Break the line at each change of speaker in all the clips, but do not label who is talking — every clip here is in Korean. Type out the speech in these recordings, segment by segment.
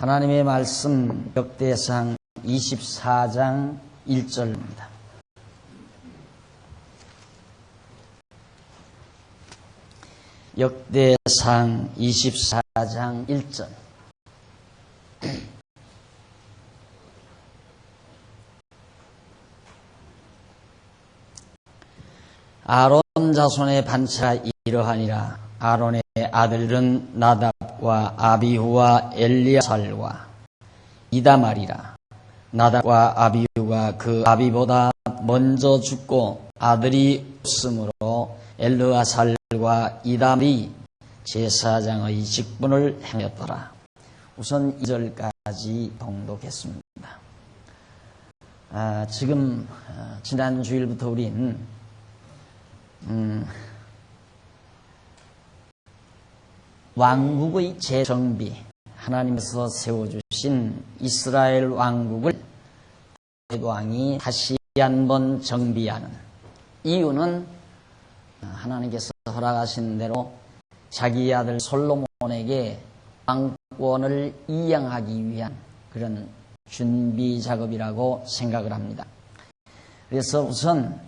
하나님의 말씀 역대상 24장 1절입니다. 역대상 24장 1절. 아론 자손의 반차가 이러하니라. 아론의 아들은 나답과 아비후와 엘리아살과 이다말이라. 나답과 아비후가 그 아비보다 먼저 죽고 아들이 없으므로 엘르아살과 이다말이 제사장의 직분을 행했더라. 우선 2절까지 봉독했습니다. 지금 지난 주일부터 우린 왕국의 재정비, 하나님께서 세워주신 이스라엘 왕국을 다윗 왕이 다시 한번 정비하는 이유는 하나님께서 허락하신 대로 자기 아들 솔로몬에게 왕권을 이양하기 위한 그런 준비 작업이라고 생각을 합니다. 그래서 우선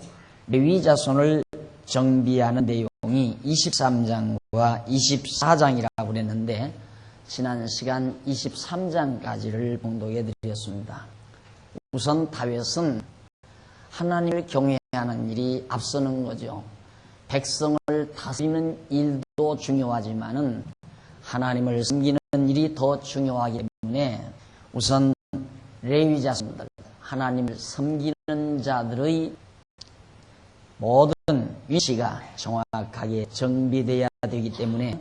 레위 자손을 정비하는 내용이 23장과 24장이라고 그랬는데 지난 시간 23장까지를 봉독해 드렸습니다. 우선 다윗은 하나님을 경외하는 일이 앞서는 거죠. 백성을 다스리는 일도 중요하지만은 하나님을 섬기는 일이 더 중요하기 때문에 우선 레위 자손들, 하나님을 섬기는 자들의 모든 위치가 정확하게 정비되어야 되기 때문에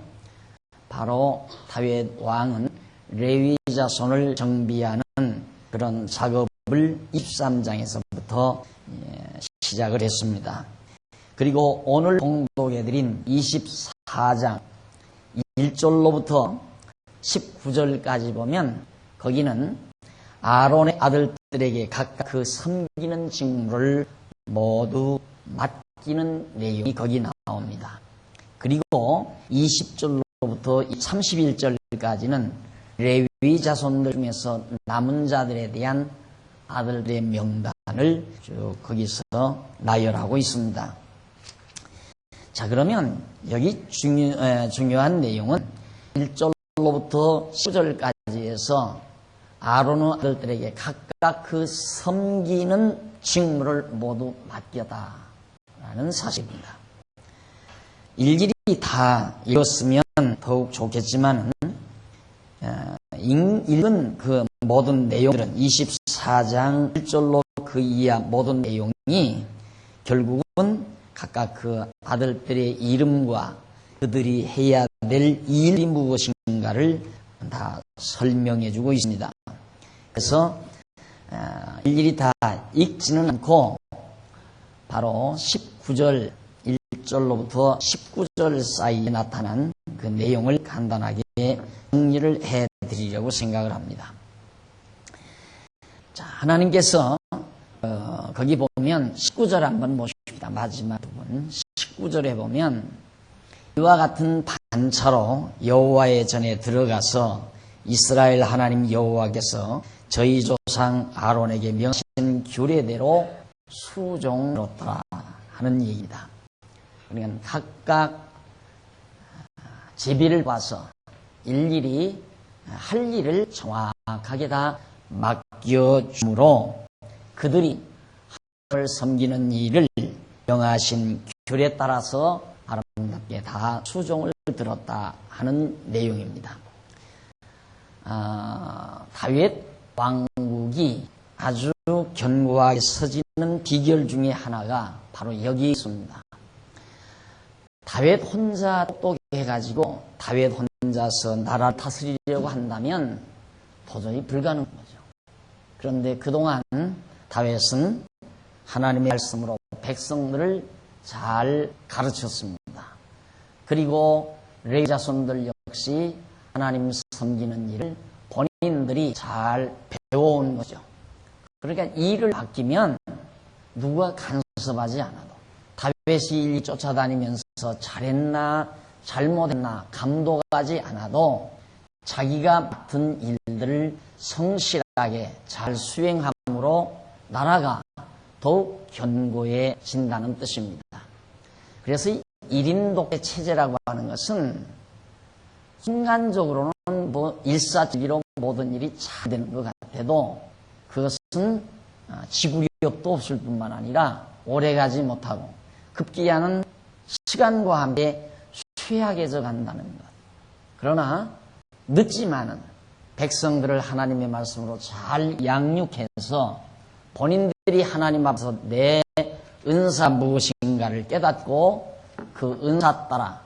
바로 다윗 왕은 레위 자손을 정비하는 그런 작업을 23장에서부터 시작을 했습니다. 그리고 오늘 봉독해드린 24장 1절로부터 19절까지 보면 거기는 아론의 아들들에게 각각 그 섬기는 직무를 모두 맡기는 내용이 거기 나옵니다. 그리고 20절로부터 31절까지는 레위 자손들 중에서 남은 자들에 대한 아들들의 명단을 쭉 거기서 나열하고 있습니다. 자, 그러면 여기 중요한 내용은 1절로부터 10절까지 해서 아론의 아들들에게 각각 그 섬기는 직무를 모두 맡겼다라는 사실입니다. 일일이 다 읽었으면 더욱 좋겠지만 읽은 그 모든 내용들은 24장 1절로 그 이하 모든 내용이 결국은 각각 그 아들들의 이름과 그들이 해야 될 일이 무엇인가를 다 설명해 주고 있습니다. 그래서 일일이 다 읽지는 않고 바로 19절 1절로부터 19절 사이에 나타난 그 내용을 간단하게 정리를 해드리려고 생각을 합니다. 자, 하나님께서 거기 보면 19절 한번 보십시다. 마지막 부분 19절에 보면 이와 같은 반차로 여호와의 전에 들어가서 이스라엘 하나님 여호와께서 저희 조상 아론에게 명하신 규례대로 수종하였더라 하는 얘기입니다. 그러니까 각각 제비를 봐서 일일이 할 일을 정확하게 다 맡겨주므로 그들이 하나님을 섬기는 일을 명하신 규례에 따라서 아름답게 다 수종을 들었다 하는 내용입니다. 다윗 왕국이 아주 견고하게 서지는 비결 중에 하나가 바로 여기 있습니다. 다윗 혼자 똑똑해가지고 다윗 혼자서 나라를 다스리려고 한다면 도저히 불가능한 거죠. 그런데 그동안 다윗은 하나님의 말씀으로 백성들을 잘 가르쳤습니다. 그리고 레위 자손들 역시 하나님 섬기는 일을 본인들이 잘 배워온 거죠. 그러니까 일을 맡기면 누가 간섭하지 않아도 다윗이 일 쫓아다니면서 잘했나 잘못했나 감독하지 않아도 자기가 맡은 일들을 성실하게 잘 수행함으로 나라가 더욱 견고해진다는 뜻입니다. 그래서 1인 독재 체제라고 하는 것은 순간적으로는 일사천리로 모든 일이 잘 되는 것 같아도 그것은 지구력도 없을 뿐만 아니라 오래가지 못하고 급기야는 시간과 함께 쇠약해져 간다는 것. 그러나 늦지만은 백성들을 하나님의 말씀으로 잘 양육해서 본인들이 하나님 앞에서 내 은사 무엇인가를 깨닫고 그 은사 따라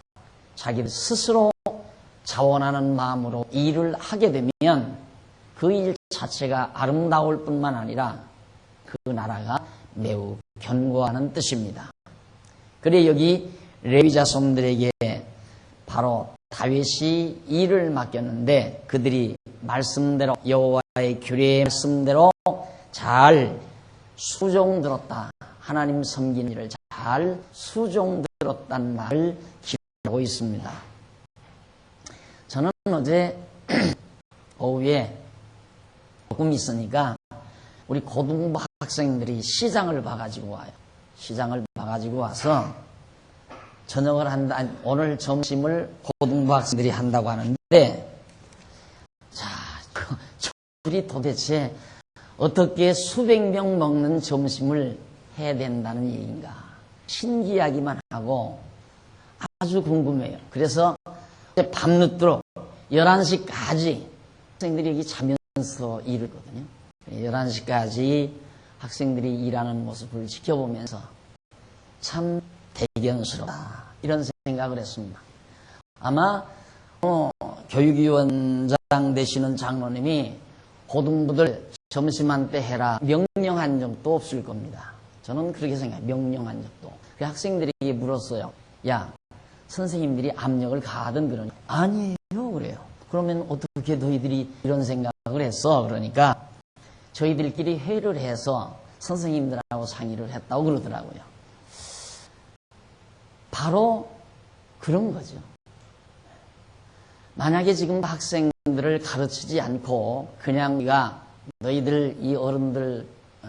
자기들 스스로 자원하는 마음으로 일을 하게 되면 그 일 자체가 아름다울 뿐만 아니라 그 나라가 매우 견고하는 뜻입니다. 그래 여기 레위 자손들에게 바로 다윗이 일을 맡겼는데 그들이 말씀대로 여호와의 규례의 말씀대로 잘 수종들었다. 하나님 섬긴 일을 잘 수종들었다는 말을 기록하고 있습니다. 저는 어제 오후에 조금 있으니까 우리 고등부 학생들이 시장을 봐가지고 와요. 시장을 봐가지고 와서 저녁을 한다, 오늘 점심을 고등부 학생들이 한다고 하는데, 자, 저들이 도대체 어떻게 수백 명 먹는 점심을 해야 된다는 얘기인가. 신기하기만 하고 아주 궁금해요. 그래서 밤늦도록 11시까지 학생들이 여기 자면서 일을 거든요. 11시까지 학생들이 일하는 모습을 지켜보면서 참 대견스럽다 이런 생각을 했습니다. 아마 교육위원장 되시는 장로님이 고등부들 점심한때 해라 명령한 적도 없을 겁니다. 저는 그렇게 생각해요. 명령한 적도. 그 학생들에게 물었어요. 야, 선생님들이 압력을 가하든 그러니 아니에요 그래요. 그러면 어떻게 너희들이 이런 생각을 했어? 그러니까 저희들끼리 회의를 해서 선생님들하고 상의를 했다고 그러더라고요. 바로 그런 거죠. 만약에 지금 학생들을 가르치지 않고 그냥 우리가 너희들 이 어른들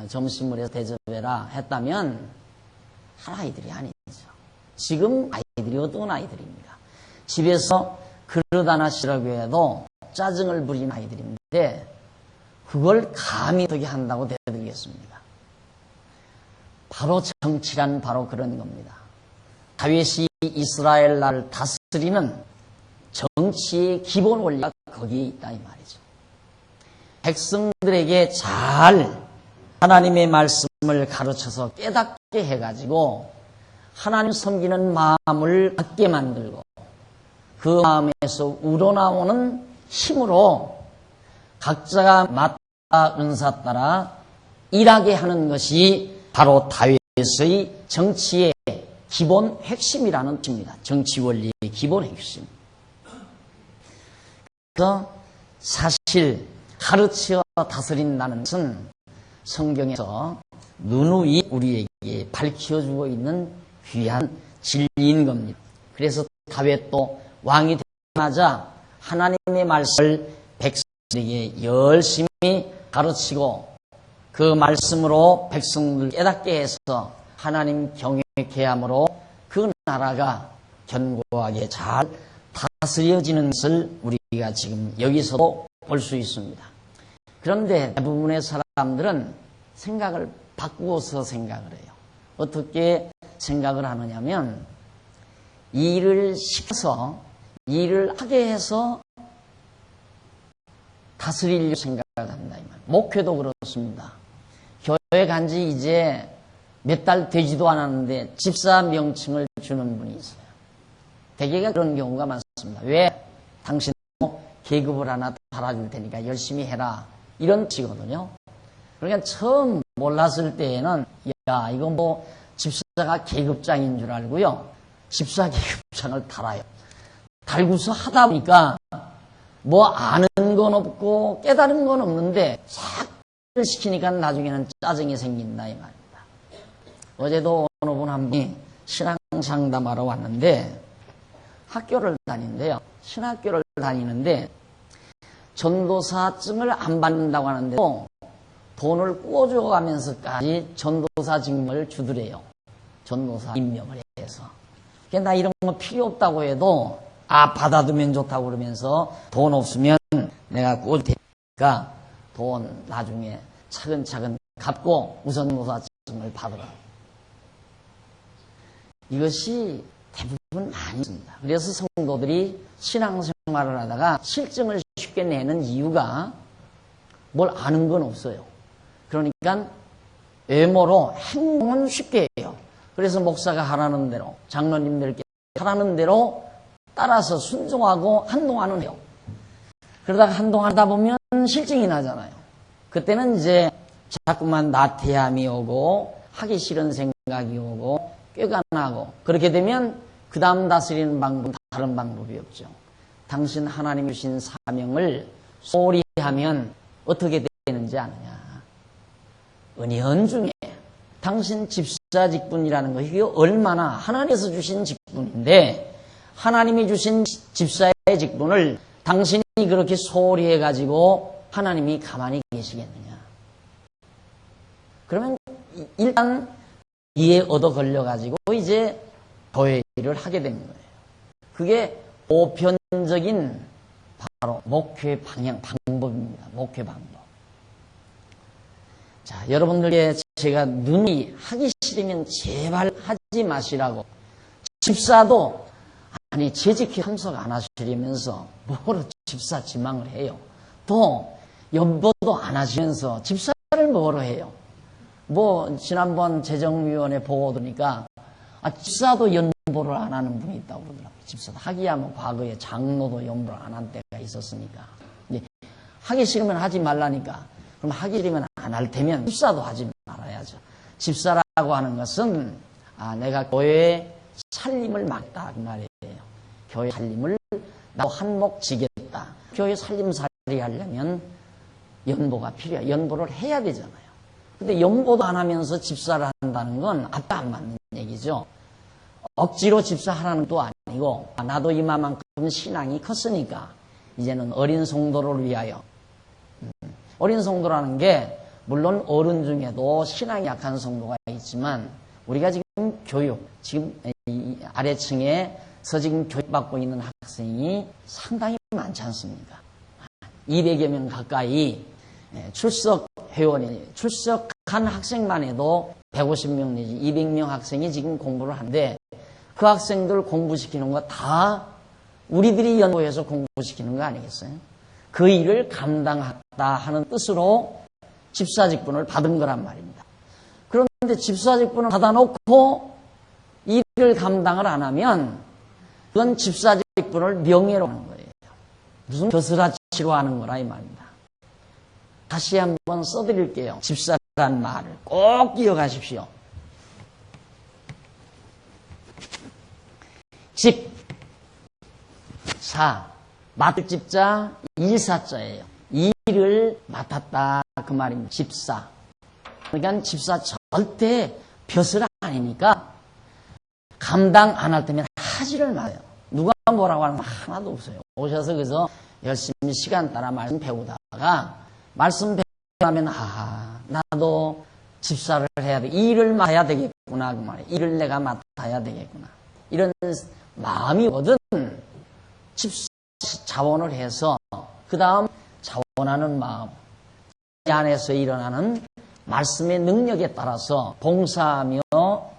점심을 해서 대접해라 했다면 할 아이들이 아니죠. 지금 아이들이 어떤 아이들입니까? 집에서 그릇 하나 씻으라고 해도 짜증을 부리는 아이들인데 그걸 감히 어떻게 한다고 대들겠습니까? 바로 정치란 바로 그런 겁니다. 다윗이 이스라엘 나라를 다스리는 정치의 기본 원리가 거기에 있다 이 말이죠. 백성들에게 잘 하나님의 말씀을 가르쳐서 깨닫게 해가지고 하나님 섬기는 마음을 갖게 만들고 그 마음에서 우러나오는 힘으로 각자가 맡아 은사 따라 일하게 하는 것이 바로 다윗의 정치의 기본 핵심이라는 뜻입니다. 정치 원리의 기본 핵심. 그래서 사실 가르쳐 다스린다는 것은 성경에서 누누이 우리에게 밝혀주고 있는 귀한 진리인 겁니다. 그래서 다윗도 왕이 되자마자 하나님의 말씀을 백성들에게 열심히 가르치고 그 말씀으로 백성들을 깨닫게 해서 하나님 경외케 함으로 그 나라가 견고하게 잘 다스려지는 것을 우리가 지금 여기서도 볼 수 있습니다. 그런데 대부분의 사람들은 생각을 바꾸어서 생각을 해요. 어떻게 생각을 하느냐면 일을 시켜서 일을 하게 해서 다스리려고 생각을 한다 이 말. 목회도 그렇습니다. 교회 간 지 이제 몇 달 되지도 않았는데 집사 명칭을 주는 분이 있어요. 대개가 그런 경우가 많습니다. 왜? 당신 계급을 하나 달아줄 테니까 열심히 해라. 이런 뜻이거든요. 그러니까 처음 몰랐을 때에는 야 이건 뭐 집사가 계급장인 줄 알고요. 집사 계급장을 달아요. 달고서 하다 보니까 뭐 아는 건 없고 깨달은 건 없는데 자꾸 시키니까 나중에는 짜증이 생긴다 이 말입니다. 어제도 어느 분 한 분이 신앙 상담하러 왔는데 학교를 다니는데요. 신학교를 다니는데 전도사증을 안 받는다고 하는데도 돈을 꾸어줘가면서까지 전도사 직무를 주더래요. 전도사 임명을 해서. 나 이런 거 필요 없다고 해도 받아두면 좋다고 그러면서 돈 없으면 내가 꾸어줄 테니까 돈 나중에 차근차근 갚고 우선 전도사증을 받으라. 이것이 대부분 많이 있습니다. 그래서 성도들이 신앙생활을 하다가 실증을 쉽게 내는 이유가 뭘 아는 건 없어요. 그러니까 외모로 행동은 쉽게 해요. 그래서 목사가 하라는 대로, 장로님들께 하라는 대로 따라서 순종하고 한동안은 해요. 그러다가 한동안 하다 보면 실증이 나잖아요. 그때는 이제 자꾸만 나태함이 오고 하기 싫은 생각이 오고 꾀가 나고, 그렇게 되면 그 다음 다스리는 방법은 다른 방법이 없죠. 당신 하나님이 주신 사명을 소홀히 하면 어떻게 되는지 아느냐. 은연중에 당신 집사 직분이라는 것이 이게 얼마나 하나님께서 주신 직분인데, 하나님이 주신 집사의 직분을 당신이 그렇게 소홀히 해가지고 하나님이 가만히 계시겠느냐. 그러면 일단 이에 얻어 걸려가지고 이제 교회를 하게 되는 거예요. 그게 보편적인 바로 목회 방향, 방법입니다. 목회 방법. 자, 여러분들께 제가 누누이 하기 싫으면 제발 하지 마시라고. 집사도 아니 재직회 참석 안 하시려면서 뭐로 집사 지망을 해요. 또 연보도 안 하시면서 집사를 뭐로 해요. 뭐 지난번 재정위원회 보고 들으니까 집사도 연보를 안 하는 분이 있다고 그러더라고요. 집사도 하기야 뭐 과거에 장로도 연보를 안 한 때가 있었으니까. 이제 하기 싫으면 하지 말라니까. 그럼 하기 싫으면 안 할 테면 집사도 하지 말아야죠. 집사라고 하는 것은 내가 교회에 살림을 맡다 그 말이에요. 교회 살림을 나도 한몫 지겠다. 교회 살림살이 하려면 연보가 필요해요. 연보를 해야 되잖아요. 근데 연보도 안 하면서 집사를 한다는 건 앞도 안 맞는 얘기죠. 억지로 집사하라는 것도 아니고 나도 이만큼 신앙이 컸으니까 이제는 어린 성도를 위하여, 어린 성도라는 게 물론 어른 중에도 신앙이 약한 성도가 있지만 우리가 지금 교육, 지금 아래층에서 지금 교육받고 있는 학생이 상당히 많지 않습니까? 200여 명 가까이 출석회원이, 출석한 학생만 해도 150명 내지 200명 학생이 지금 공부를 하는데, 그 학생들 공부시키는 거 다 우리들이 연구해서 공부시키는 거 아니겠어요? 그 일을 감당하다 하는 뜻으로 집사직분을 받은 거란 말입니다. 그런데 집사직분을 받아놓고 일을 감당을 안 하면 그건 집사직분을 명예로 하는 거예요. 무슨 겨스라치로 하는 거라 이 말입니다. 다시 한번 써드릴게요. 집사란 말을 꼭 기억하십시오. 집, 사, 맡을 집자, 일사자예요. 일을 맡았다 그 말입니다. 집사. 그러니까 집사 절대 벼슬 아니니까 감당 안 할 때면 하지를 마요. 누가 뭐라고 하는 거 하나도 없어요. 오셔서 그래서 열심히 시간 따라 말씀 배우다가 말씀 배우면 나도 집사를 해야 돼. 일을 맡아야 되겠구나 그 말이에요. 일을 내가 맡아야 되겠구나. 이런 마음이 오거든 집사 자원을 해서 그 다음 자원하는 마음, 이 안에서 일어나는 말씀의 능력에 따라서 봉사하며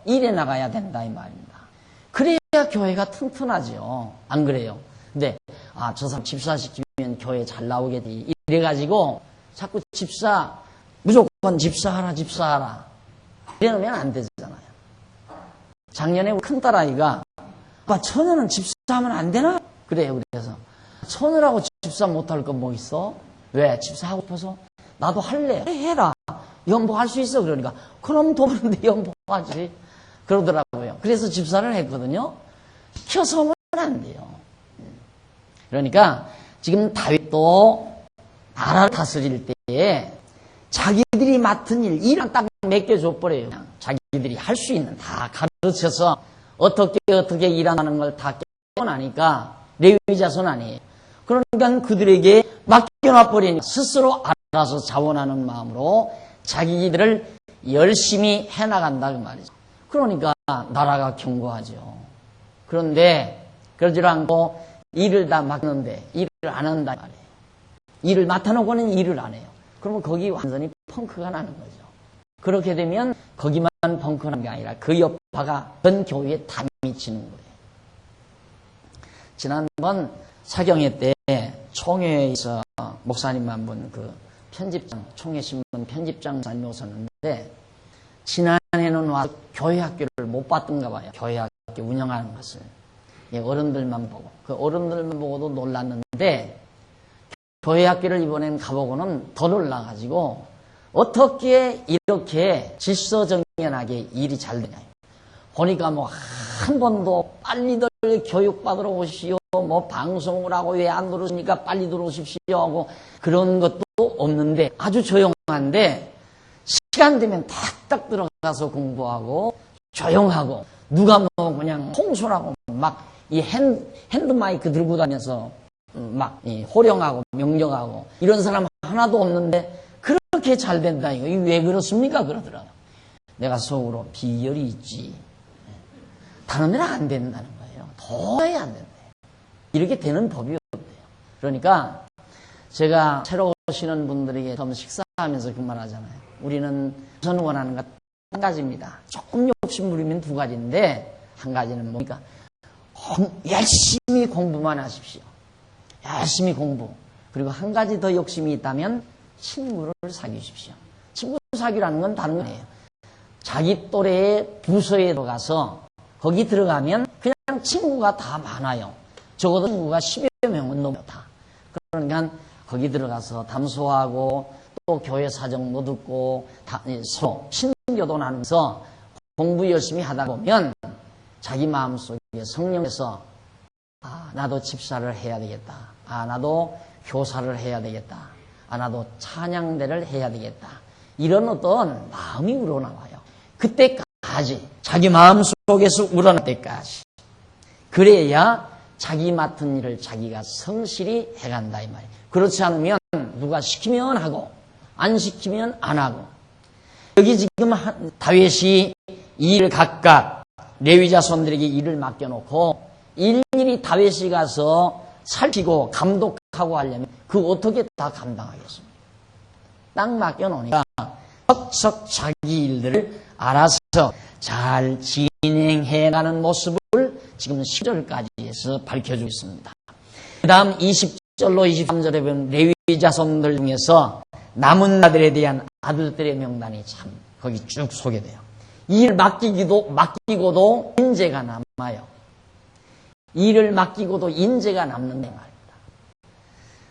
일해 나가야 된다 이 말입니다. 그래야 교회가 튼튼하죠. 안 그래요? 근데 저 사람 집사시키면 교회 잘 나오겠지 이래가지고 자꾸 집사, 무조건 집사하라 집사하라 이래놓으면 안 되잖아요. 작년에 큰딸아이가 처녀는 집사하면 안 되나? 그래요. 그래서 처녀라고 집사 못할 건 뭐 있어? 왜? 집사하고 싶어서? 나도 할래. 해라. 연보할 수 있어. 그러니까 그럼 돈 버는데 연보하지. 그러더라고요. 그래서 집사를 했거든요. 시켜서 하면 안 돼요. 그러니까 지금 다윗도 나라를 다스릴 때에 자기들이 맡은 일은 딱 맡겨줘버려요. 자기들이 할 수 있는 다 가르쳐서 어떻게 일하는 걸 다 깨고 나니까 레위 자손 아니에요. 그러니까 그들에게 맡겨놔버리니 스스로 알아서 자원하는 마음으로 자기들을 열심히 해나간다 그 말이죠. 그러니까 나라가 견고하죠. 그런데 그러지 않고 일을 다 맡는데 일을 안 한다 말이에요. 일을 맡아놓고는 일을 안 해요. 그러면 거기 완전히 펑크가 나는 거죠. 그렇게 되면 거기만 펑크가 나는 게 아니라 그 여파가 전 교회에 다 미치는 거예요. 지난번 사경회 때 총회에서 목사님 한 분 그 편집장, 총회신문 편집장 목사님이 오셨는데 지난해는 와서 교회 학교를 못 봤던가 봐요. 교회 학교 운영하는 것을. 어른들만 보고. 그 어른들만 보고도 놀랐는데 교회 학교를 이번엔 가보고는 더 놀라가지고 어떻게 이렇게 질서정연하게 일이 잘 되냐. 보니까 뭐 한 번도 빨리들 교육받으러 오시오. 뭐 방송을 하고 왜 안 들어오십니까? 빨리 들어오십시오 하고 그런 것도 없는데 아주 조용한데 시간 되면 탁탁 들어가서 공부하고 조용하고 누가 뭐 그냥 홍수라고 막 이 핸드 마이크 들고 다녀서 막 호령하고 명령하고 이런 사람 하나도 없는데 그렇게 잘 된다 이거 왜 그렇습니까? 그러더라고요. 내가 속으로 비열이 있지. 다른 데는 안 된다는 거예요. 도저히 안 된다. 이렇게 되는 법이 없대요. 그러니까 제가 새로 오시는 분들에게 처음 식사하면서 그 말 하잖아요. 우리는 우선 원하는 것 한 가지입니다. 조금 욕심 부리면 두 가지인데 한 가지는 뭡니까? 열심히 공부만 하십시오. 열심히 공부. 그리고 한 가지 더 욕심이 있다면 친구를 사귀십시오. 친구 사귀라는 건 다른 거예요. 자기 또래의 부서에 들어가서 거기 들어가면 그냥 친구가 다 많아요. 적어도 친구가 10여 명은 넘다. 그러니까 거기 들어가서 담소하고 또 교회 사정도 듣고 서로 신교도 나누면서 공부 열심히 하다 보면 자기 마음속에 성령에서 나도 집사를 해야 되겠다. 나도 교사를 해야 되겠다. 나도 찬양대를 해야 되겠다. 이런 어떤 마음이 우러나와요. 그때까지 자기 마음속에서 우러날 때까지 그래야 자기 맡은 일을 자기가 성실히 해간다 이 말이에요. 그렇지 않으면 누가 시키면 하고 안 시키면 안 하고 여기 지금 다윗이 일을 각각 레위 자손들에게 일을 맡겨놓고 일일이 다윗이 가서 살피고 감독하고 하려면 그 어떻게 다 감당하겠습니까? 딱 맡겨놓으니까 척척 자기 일들을 알아서 잘 진행해가는 모습을 지금 10절까지 해서 밝혀주고 있습니다. 그 다음 20절로 23절에 보면 레위 자손들 중에서 남은 아들에 대한 아들들의 명단이 참 거기 쭉 소개돼요. 일 맡기고도 인재가 남아요. 일을 맡기고도 인재가 남는데 말입니다.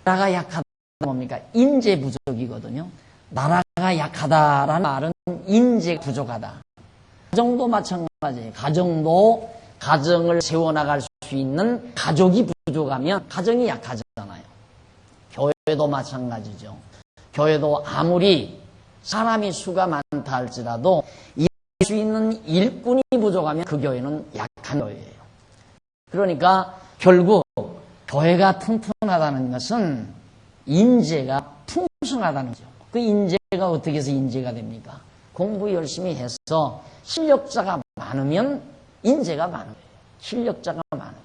나라가 약하다 뭡니까? 인재 부족이거든요. 나라가 약하다라는 말은 인재 부족하다. 가정도 마찬가지예요. 가정을 세워나갈 수 있는 가족이 부족하면 가정이 약하잖아요. 교회도 마찬가지죠. 교회도 아무리 사람이 수가 많다 할지라도 일할 수 있는 일꾼이 부족하면 그 교회는 약한 교회예요. 그러니까 결국 교회가 튼튼하다는 것은 인재가 풍성하다는 거죠. 그 인재가 어떻게 해서 인재가 됩니까? 공부 열심히 해서 실력자가 많으면 인재가 많은 거예요. 실력자가 많으면.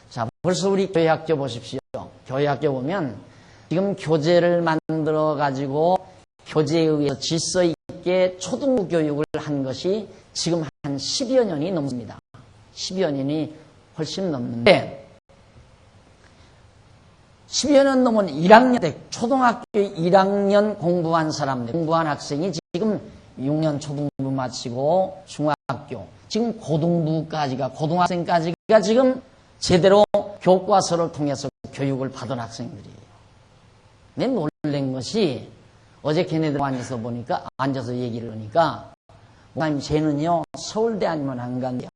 자, 벌써 우리 교회학교 보십시오. 교회학교 보면 지금 교재를 만들어 가지고 교재에 의해서 질서 있게 초등부 교육을 한 것이 지금 한 10여 년이 넘습니다. 10여 년이 훨씬 넘는데 10여 년 넘은 1학년 때 초등학교 1학년 공부한 사람들, 공부한 학생이 지금 6년 초등부 마치고 중학교, 지금 고등학생까지가 지금 제대로 교과서를 통해서 교육을 받은 학생들이에요. 맨 놀란 것이 어제 걔네들 앉아서 얘기를 하니까 목사님 쟤는요 서울대 아니면 안 간대요.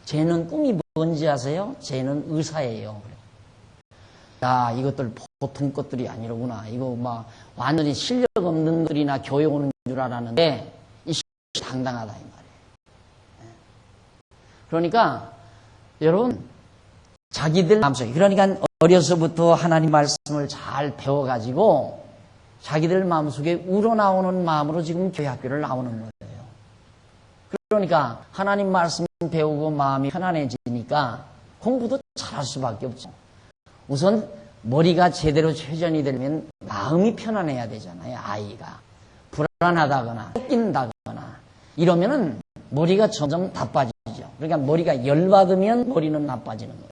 쟤는 꿈이 뭔지 아세요? 쟤는 의사예요. 야, 이것들 보통 것들이 아니로구나. 이거 막 완전히 실력 없는 들이나 교육 오는 줄 알았는데 이 당당하다 이 말이에요. 그러니까 여러분 자기들 마음속에 그러니까 어려서부터 하나님 말씀을 잘 배워가지고 자기들 마음속에 우러나오는 마음으로 지금 교회 학교를 나오는 거예요. 그러니까 하나님 말씀 배우고 마음이 편안해지니까 공부도 잘할 수밖에 없죠. 우선 머리가 제대로 회전이 되려면 마음이 편안해야 되잖아요. 아이가 불안하다거나 쫓긴다거나 이러면은 머리가 점점 나빠지죠. 그러니까 머리가 열받으면 머리는 나빠지는 거예요.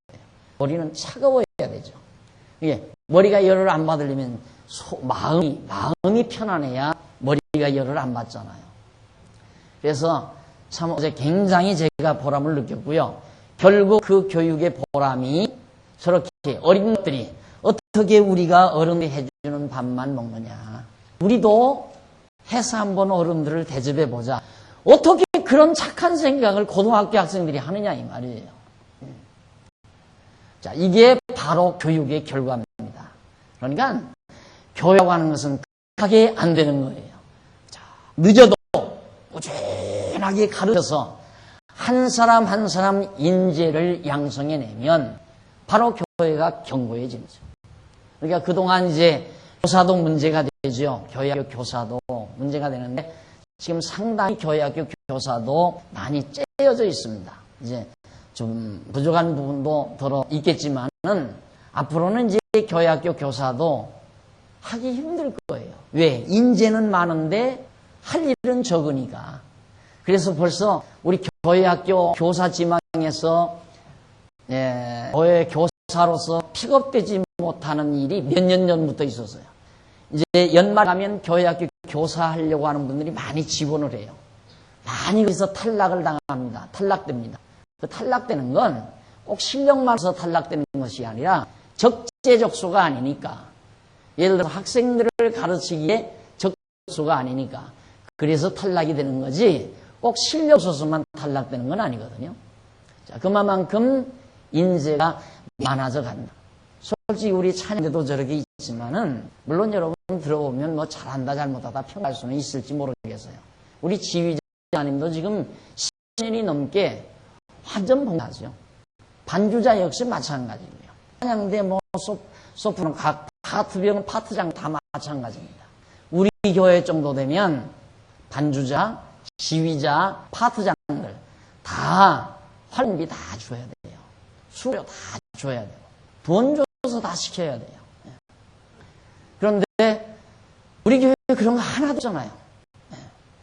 머리는 차가워야 되죠. 이게 머리가 열을 안 받으려면 마음이 편안해야 머리가 열을 안 받잖아요. 그래서 참 어제 굉장히 제가 보람을 느꼈고요. 결국 그 교육의 보람이 저렇게 어린 것들이 어떻게 우리가 어른이 해주는 밥만 먹느냐. 우리도 해서 한번 어른들을 대접해보자. 어떻게 그런 착한 생각을 고등학교 학생들이 하느냐 이 말이에요. 자, 이게 바로 교육의 결과입니다. 그러니까 교육하고 하는 것은 급하게 안 되는 거예요. 자, 늦어도 꾸준하게 가르쳐서 한 사람 한 사람 인재를 양성해내면 바로 교회가 견고해지는 거죠. 그러니까 그동안 이제 교사도 문제가 되죠. 교회학교 교사도 문제가 되는데 지금 상당히 교회학교 교사도 많이 째여져 있습니다. 이제 좀 부족한 부분도 더러 있겠지만은 앞으로는 이제 교회학교 교사도 하기 힘들 거예요. 왜? 인재는 많은데 할 일은 적으니까. 그래서 벌써 우리 교회학교 교사 지망에서 교회 교사로서 픽업되지 못하는 일이 몇 년 전부터 있었어요. 이제 연말 가면 교회학교 교사 하려고 하는 분들이 많이 지원을 해요. 많이 그래서 탈락을 당합니다. 탈락됩니다. 그 탈락되는 건 꼭 실력만 해서 탈락되는 것이 아니라 적재적소가 아니니까. 예를 들어 학생들을 가르치기에 적재적소가 아니니까. 그래서 탈락이 되는 거지 꼭 실력 없어서만 탈락되는 건 아니거든요. 자, 그만큼 인재가 많아져 간다. 솔직히 우리 찬양대도 저렇게 있지만은 물론 여러분 들어보면 뭐 잘한다 잘못하다 평가할 수는 있을지 모르겠어요. 우리 지휘자님도 지금 10년이 넘게 완전 봉사하죠. 반주자 역시 마찬가지고요. 찬양대 뭐 소프는 각 파트병 파트장 다 마찬가지입니다. 우리 교회 정도 되면 반주자, 지휘자, 파트장들 다 활동비 다 줘야 돼요. 수료 다 줘야 돼요. 돈 줘서 다 시켜야 돼요. 그런데 우리 교회 그런 거 하나도 없잖아요.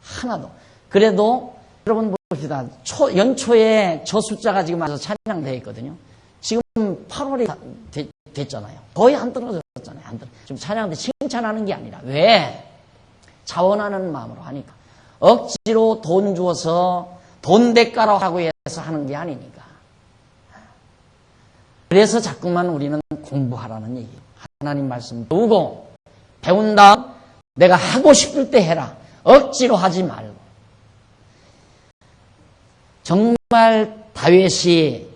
하나도. 그래도 여러분 봅시다. 연초에 저 숫자가 지금 와서 찬양되어 있거든요. 지금 8월이 됐잖아요. 거의 안 떨어졌잖아요. 지금 찬양대 칭찬하는 게 아니라. 왜? 자원하는 마음으로 하니까. 억지로 돈 주어서 돈 대가로 하고 해서 하는 게 아니니까. 그래서 자꾸만 우리는 공부하라는 얘기예요. 하나님 말씀 배우고 배운 다음 내가 하고 싶을 때 해라. 억지로 하지 말고. 정말 다윗이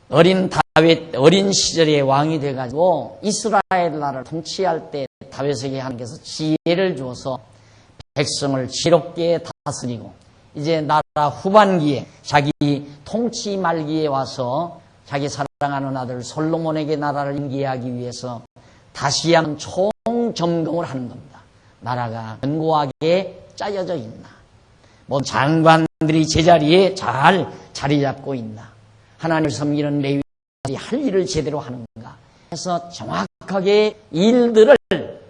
어린 시절에 왕이 돼가지고 이스라엘 나라를 통치할 때 다윗에게 하나님께서 지혜를 주어서 백성을 지롭게 다스리고 이제 나라 후반기에 자기 통치 말기에 와서 자기 사랑하는 아들 솔로몬에게 나라를 인계하기 위해서 다시 한번 총점검을 하는 겁니다. 나라가 견고하게 짜여져 있나? 뭐 장관들이 제자리에 잘 자리 잡고 있나? 하나님을 섬기는 레위인들이 할 일을 제대로 하는가? 해서 정확하게 일들을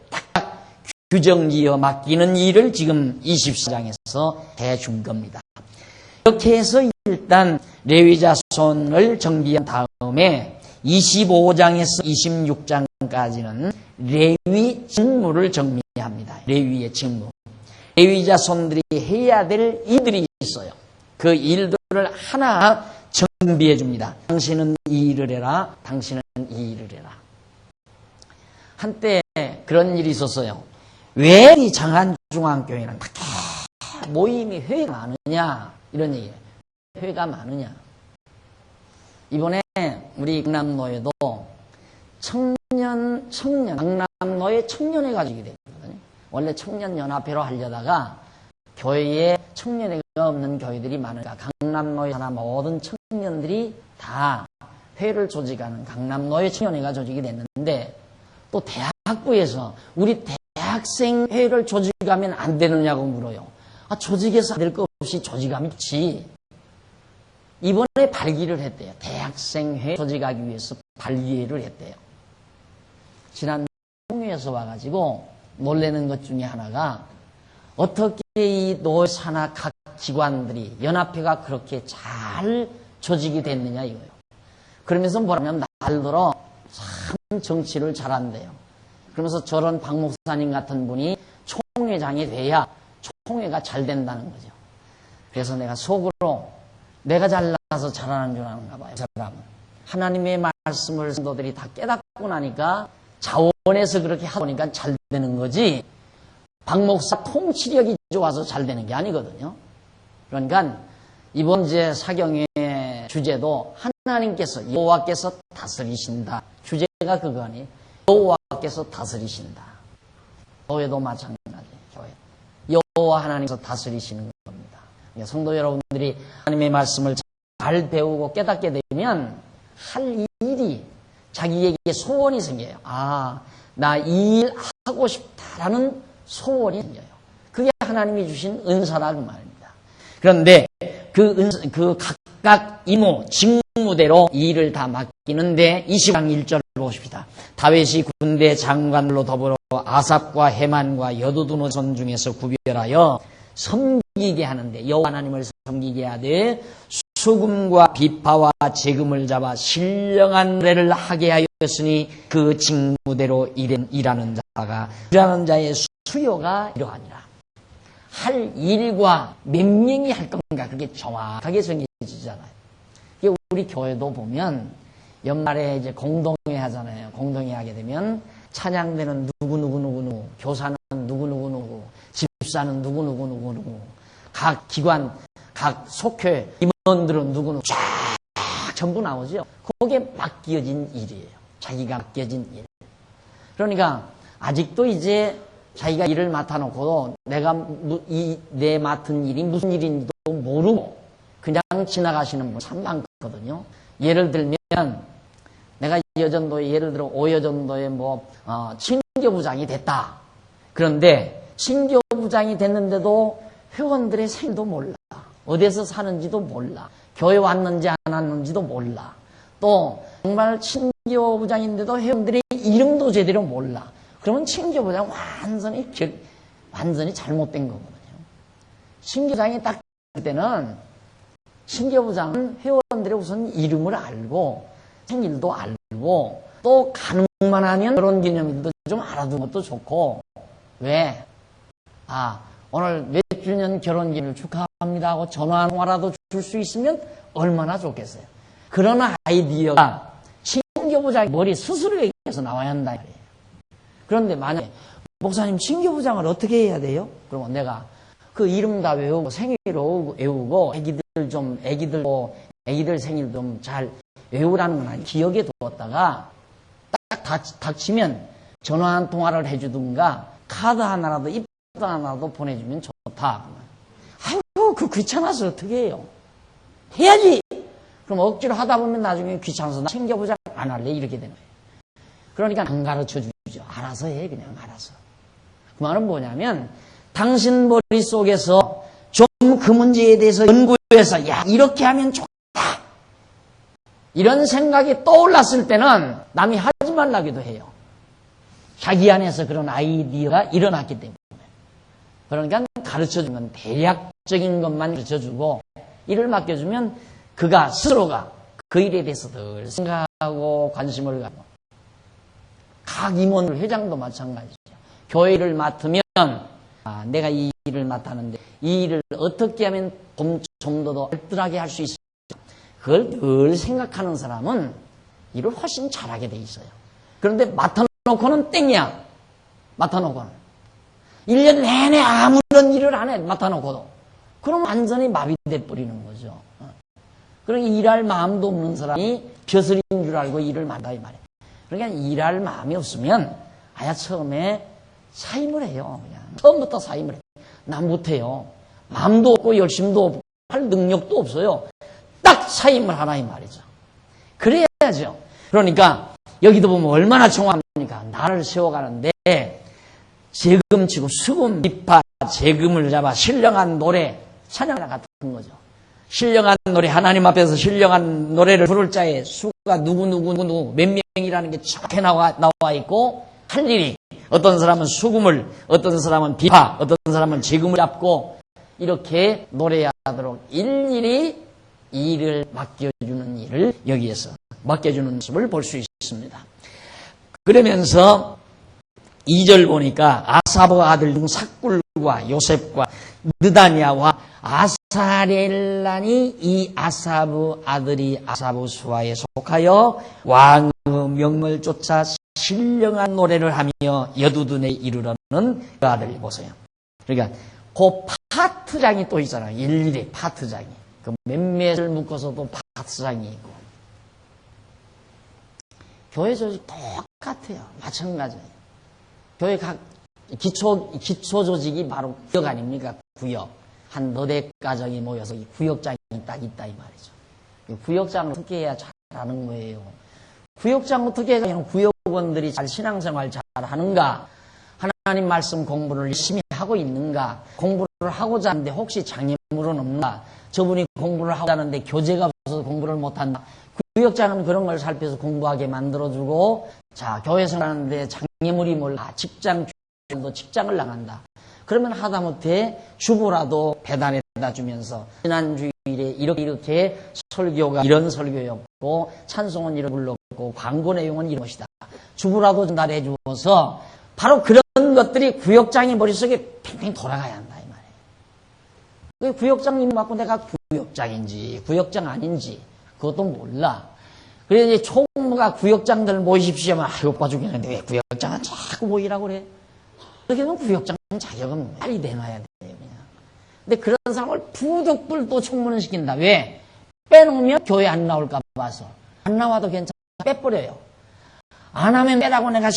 딱 규정지어 맡기는 일을 지금 24장에서 해준 겁니다. 이렇게 해서 일단 레위자손을 정비한 다음에 25장에서 26장까지는 레위 직무를 정리합니다. 레위의 직무. 레위자손들이 해야 될 일들이 있어요. 그 일들을 하나 정비해 줍니다. 당신은 이 일을 해라. 당신은 이 일을 해라. 한때 그런 일이 있었어요. 왜 이 장안중앙교회는 모임이 회가 많으냐 이런 얘기예요. 회가 많으냐. 이번에 우리 강남노예도 강남노예 청년회 가지게 됐거든요. 원래 청년연합회로 하려다가 교회에 청년회가 없는 교회들이 많으니까 강남노예 하나 모든 청년들이 다 회를 조직하는 강남노회 청년회가 조직이 됐는데 또 대학부에서 우리 대학생 회를 조직하면 안 되느냐고 물어요. 조직해서 안 될 것 없이 조직하면 좋지. 이번에 발기를 했대요. 대학생회 조직하기 위해서 발기를 했대요. 지난 총회에서 와가지고 놀라는 것 중에 하나가 어떻게 이 노회 산하 각 기관들이 연합회가 그렇게 잘 조직이 됐느냐 이거예요. 그러면서 뭐라면 날들어 참 정치를 잘한대요. 그러면서 저런 박 목사님 같은 분이 총회장이 돼야 총회가 잘 된다는 거죠. 그래서 내가 속으로 내가 잘나서 잘하는 줄 아는가 봐요. 그 사람은 하나님의 말씀을 성도들이 다 깨닫고 나니까 자원해서 그렇게 하다 보니까 잘 되는 거지 박 목사 통치력이 좋아서 잘 되는 게 아니거든요. 그러니까 이번 이제 사경의 주제도 하나님께서 여호와께서 다스리신다. 주제가 그거니 여호와께서 다스리신다. 교회도 마찬가지예요. 교회 여호와 하나님께서 다스리시는 겁니다. 그러니까 성도 여러분들이 하나님의 말씀을 잘 배우고 깨닫게 되면 할 일이 자기에게 소원이 생겨요. 나 이 일 하고 싶다라는 소원이 생겨요. 그게 하나님이 주신 은사라 그 말입니다. 그런데 그 각각 임무, 직무대로 이 일을 다 맡기는데 20장 1절 보십시다. 다윗이 군대 장관들로 더불어 아삽과 헤만과 여두둔 선 중에서 구별하여 섬기게 하는데 여호와 하나님을 섬기게 하되 수금과 비파와 재금을 잡아 신령한 노래를 하게 하였으니 그 직무대로 일하는 자의 수요가 이러하니라. 할 일과 몇 명이 할 건가 그게 정확하게 정해지잖아요. 이게 우리 교회도 보면 연말에 이제 공동회 하잖아요. 공동회 하게 되면 찬양대는 누구, 교사는 누구, 집사는 누구, 각 기관, 각 속회 임원들은 누구 쫙 전부 나오죠. 그게 맡겨진 일이에요. 자기가 맡겨진 일. 그러니까 아직도 이제 자기가 일을 맡아놓고도 내 맡은 일이 무슨 일인지도 모르고 그냥 지나가시는 분 참 많거든요. 예를 들면 내가 여전도에 예를 들어 오여전도에 친교부장이 됐다. 그런데 친교부장이 됐는데도 회원들의 생일도 몰라. 어디서 사는지도 몰라. 교회 왔는지 안 왔는지도 몰라. 또 정말 친교부장인데도 회원들의 이름도 제대로 몰라. 그러면 친교부장 완전히 잘못된 거거든요. 친교부장이 딱 될 때는 친교부장은 회원들의 우선 이름을 알고 생일도 알고 또 가능만 하면 결혼기념일도 좀 알아두는 것도 좋고 왜? 오늘 몇 주년 결혼기념일 축하합니다 하고 전화라도 줄 수 있으면 얼마나 좋겠어요. 그런 아이디어가 친교부장의 머리 스스로에게서 나와야 한다. 그런데 만약에 목사님 친교부장을 어떻게 해야 돼요? 그러면 내가 그 이름 다 외우고 생일 외우고 애기들 생일 좀 잘 외우라는 건 아니에요. 기억에 두었다가 딱 닥치면 전화 한 통화를 해주든가 카드 하나라도 입장 하나라도 보내주면 좋다. 아이고 그 귀찮아서 어떻게 해요? 해야지. 그럼 억지로 하다 보면 나중에 귀찮아서 나 친교부장 안 할래 이렇게 되는 거예요. 그러니까 안 가르쳐 주죠. 알아서 해 그냥 알아서. 그 말은 뭐냐면 당신 머릿속에서 좀 그 문제에 대해서 연구해서 이렇게 하면 좋다. 이런 생각이 떠올랐을 때는 남이 하지 말라기도 해요. 자기 안에서 그런 아이디어가 일어났기 때문에. 그러니까 가르쳐주는 건 대략적인 것만 가르쳐주고 일을 맡겨주면 그가 스스로가 그 일에 대해서 늘 생각하고 관심을 갖고 각 임원 회장도 마찬가지죠. 교회를 맡으면 내가 이 일을 맡았는데 이 일을 어떻게 하면 좀 더 알뜰하게 할 수 있을까? 그걸 늘 생각하는 사람은 일을 훨씬 잘하게 돼 있어요. 그런데 맡아놓고는 땡이야. 맡아놓고는 1년 내내 아무런 일을 안 해. 맡아놓고도. 그럼 완전히 마비돼 버리는 거죠. 그러니까 일할 마음도 없는 사람이 벼슬인 줄 알고 일을 맡아 이 말이에요. 그러니까 일할 마음이 없으면 처음에 사임을 해요. 그냥 처음부터 사임을 해요. 나 못해요. 마음도 없고 열심도 없고 할 능력도 없어요. 딱 사임을 하라 이 말이죠. 그래야 해야죠. 그러니까 여기도 보면 얼마나 정확합니까? 나를 세워가는데 재금치고 수금, 비파, 재금을 잡아 신령한 노래, 찬양이랑 같은 거죠. 신령한 노래, 하나님 앞에서 신령한 노래를 부를 자의 수가 누구 몇 명이라는 게 정확히 나와 있고, 할 일이 어떤 사람은 수금을, 어떤 사람은 비파, 어떤 사람은 재금을 잡고 이렇게 노래하도록 일일이 일을 맡겨주는 일을 여기에서 맡겨주는 모습을 볼 수 있습니다. 그러면서 2절 보니까 아사브 아들 중 삭굴과 요셉과 느다냐와 아사렐란이 이 아사브 아들이 아사브 수하에 속하여 왕의 명을 쫓아 신령한 노래를 하며 여두둔에 이르러는 그 아들을 보세요. 그러니까 그 파트장이 또 있잖아요. 일일이 파트장이. 그 몇몇을 묶어서도 파트장이 있고. 교회 조직 똑같아요. 마찬가지예요. 교회 각 기초 조직이 바로 구역 아닙니까? 구역. 한 너댓 가정이 모여서 이 구역장이 딱 있다 이 말이죠. 구역장을 어떻게 해야 잘하는 거예요? 구역장 어떻게 해야 구역원들이 잘 신앙생활 잘 하는가? 하나님 말씀 공부를 열심히 하고 있는가? 공부를 하고자 하는데 혹시 장애물은 없나? 저분이 공부를 하고자 하는데 교재가 없어서 공부를 못한다. 구역장은 그런 걸 살펴서 공부하게 만들어주고, 자, 교회 생활하는데 장애물이 몰라. 직장도 직장을 나간다. 그러면 하다못해 주부라도 배달해다 주면서 지난주일에 이렇게 설교가 이런 설교였고 찬송은 이런 불렀고 광고 내용은 이런 것이다. 주부라도 전달해 주어서 바로 그런 것들이 구역장의 머릿속에 팽팽 돌아가야 한다 이 말이에요. 구역장 이름 받고 내가 구역장인지 구역장 아닌지 그것도 몰라. 그래서 이제 총무가 구역장들 모이십시오 하면 아이고 오빠 죽겠는데 왜 구역장은 자꾸 모이라고 그래. 그렇게 되면 구역장 자격은 빨리 내놔야 돼요, 그냥. 근데 그런 사람을 부득불도 총무를 시킨다. 왜? 빼놓으면 교회 안 나올까 봐서. 안 나와도 괜찮아. 빼버려요. 안 하면 빼라고 내가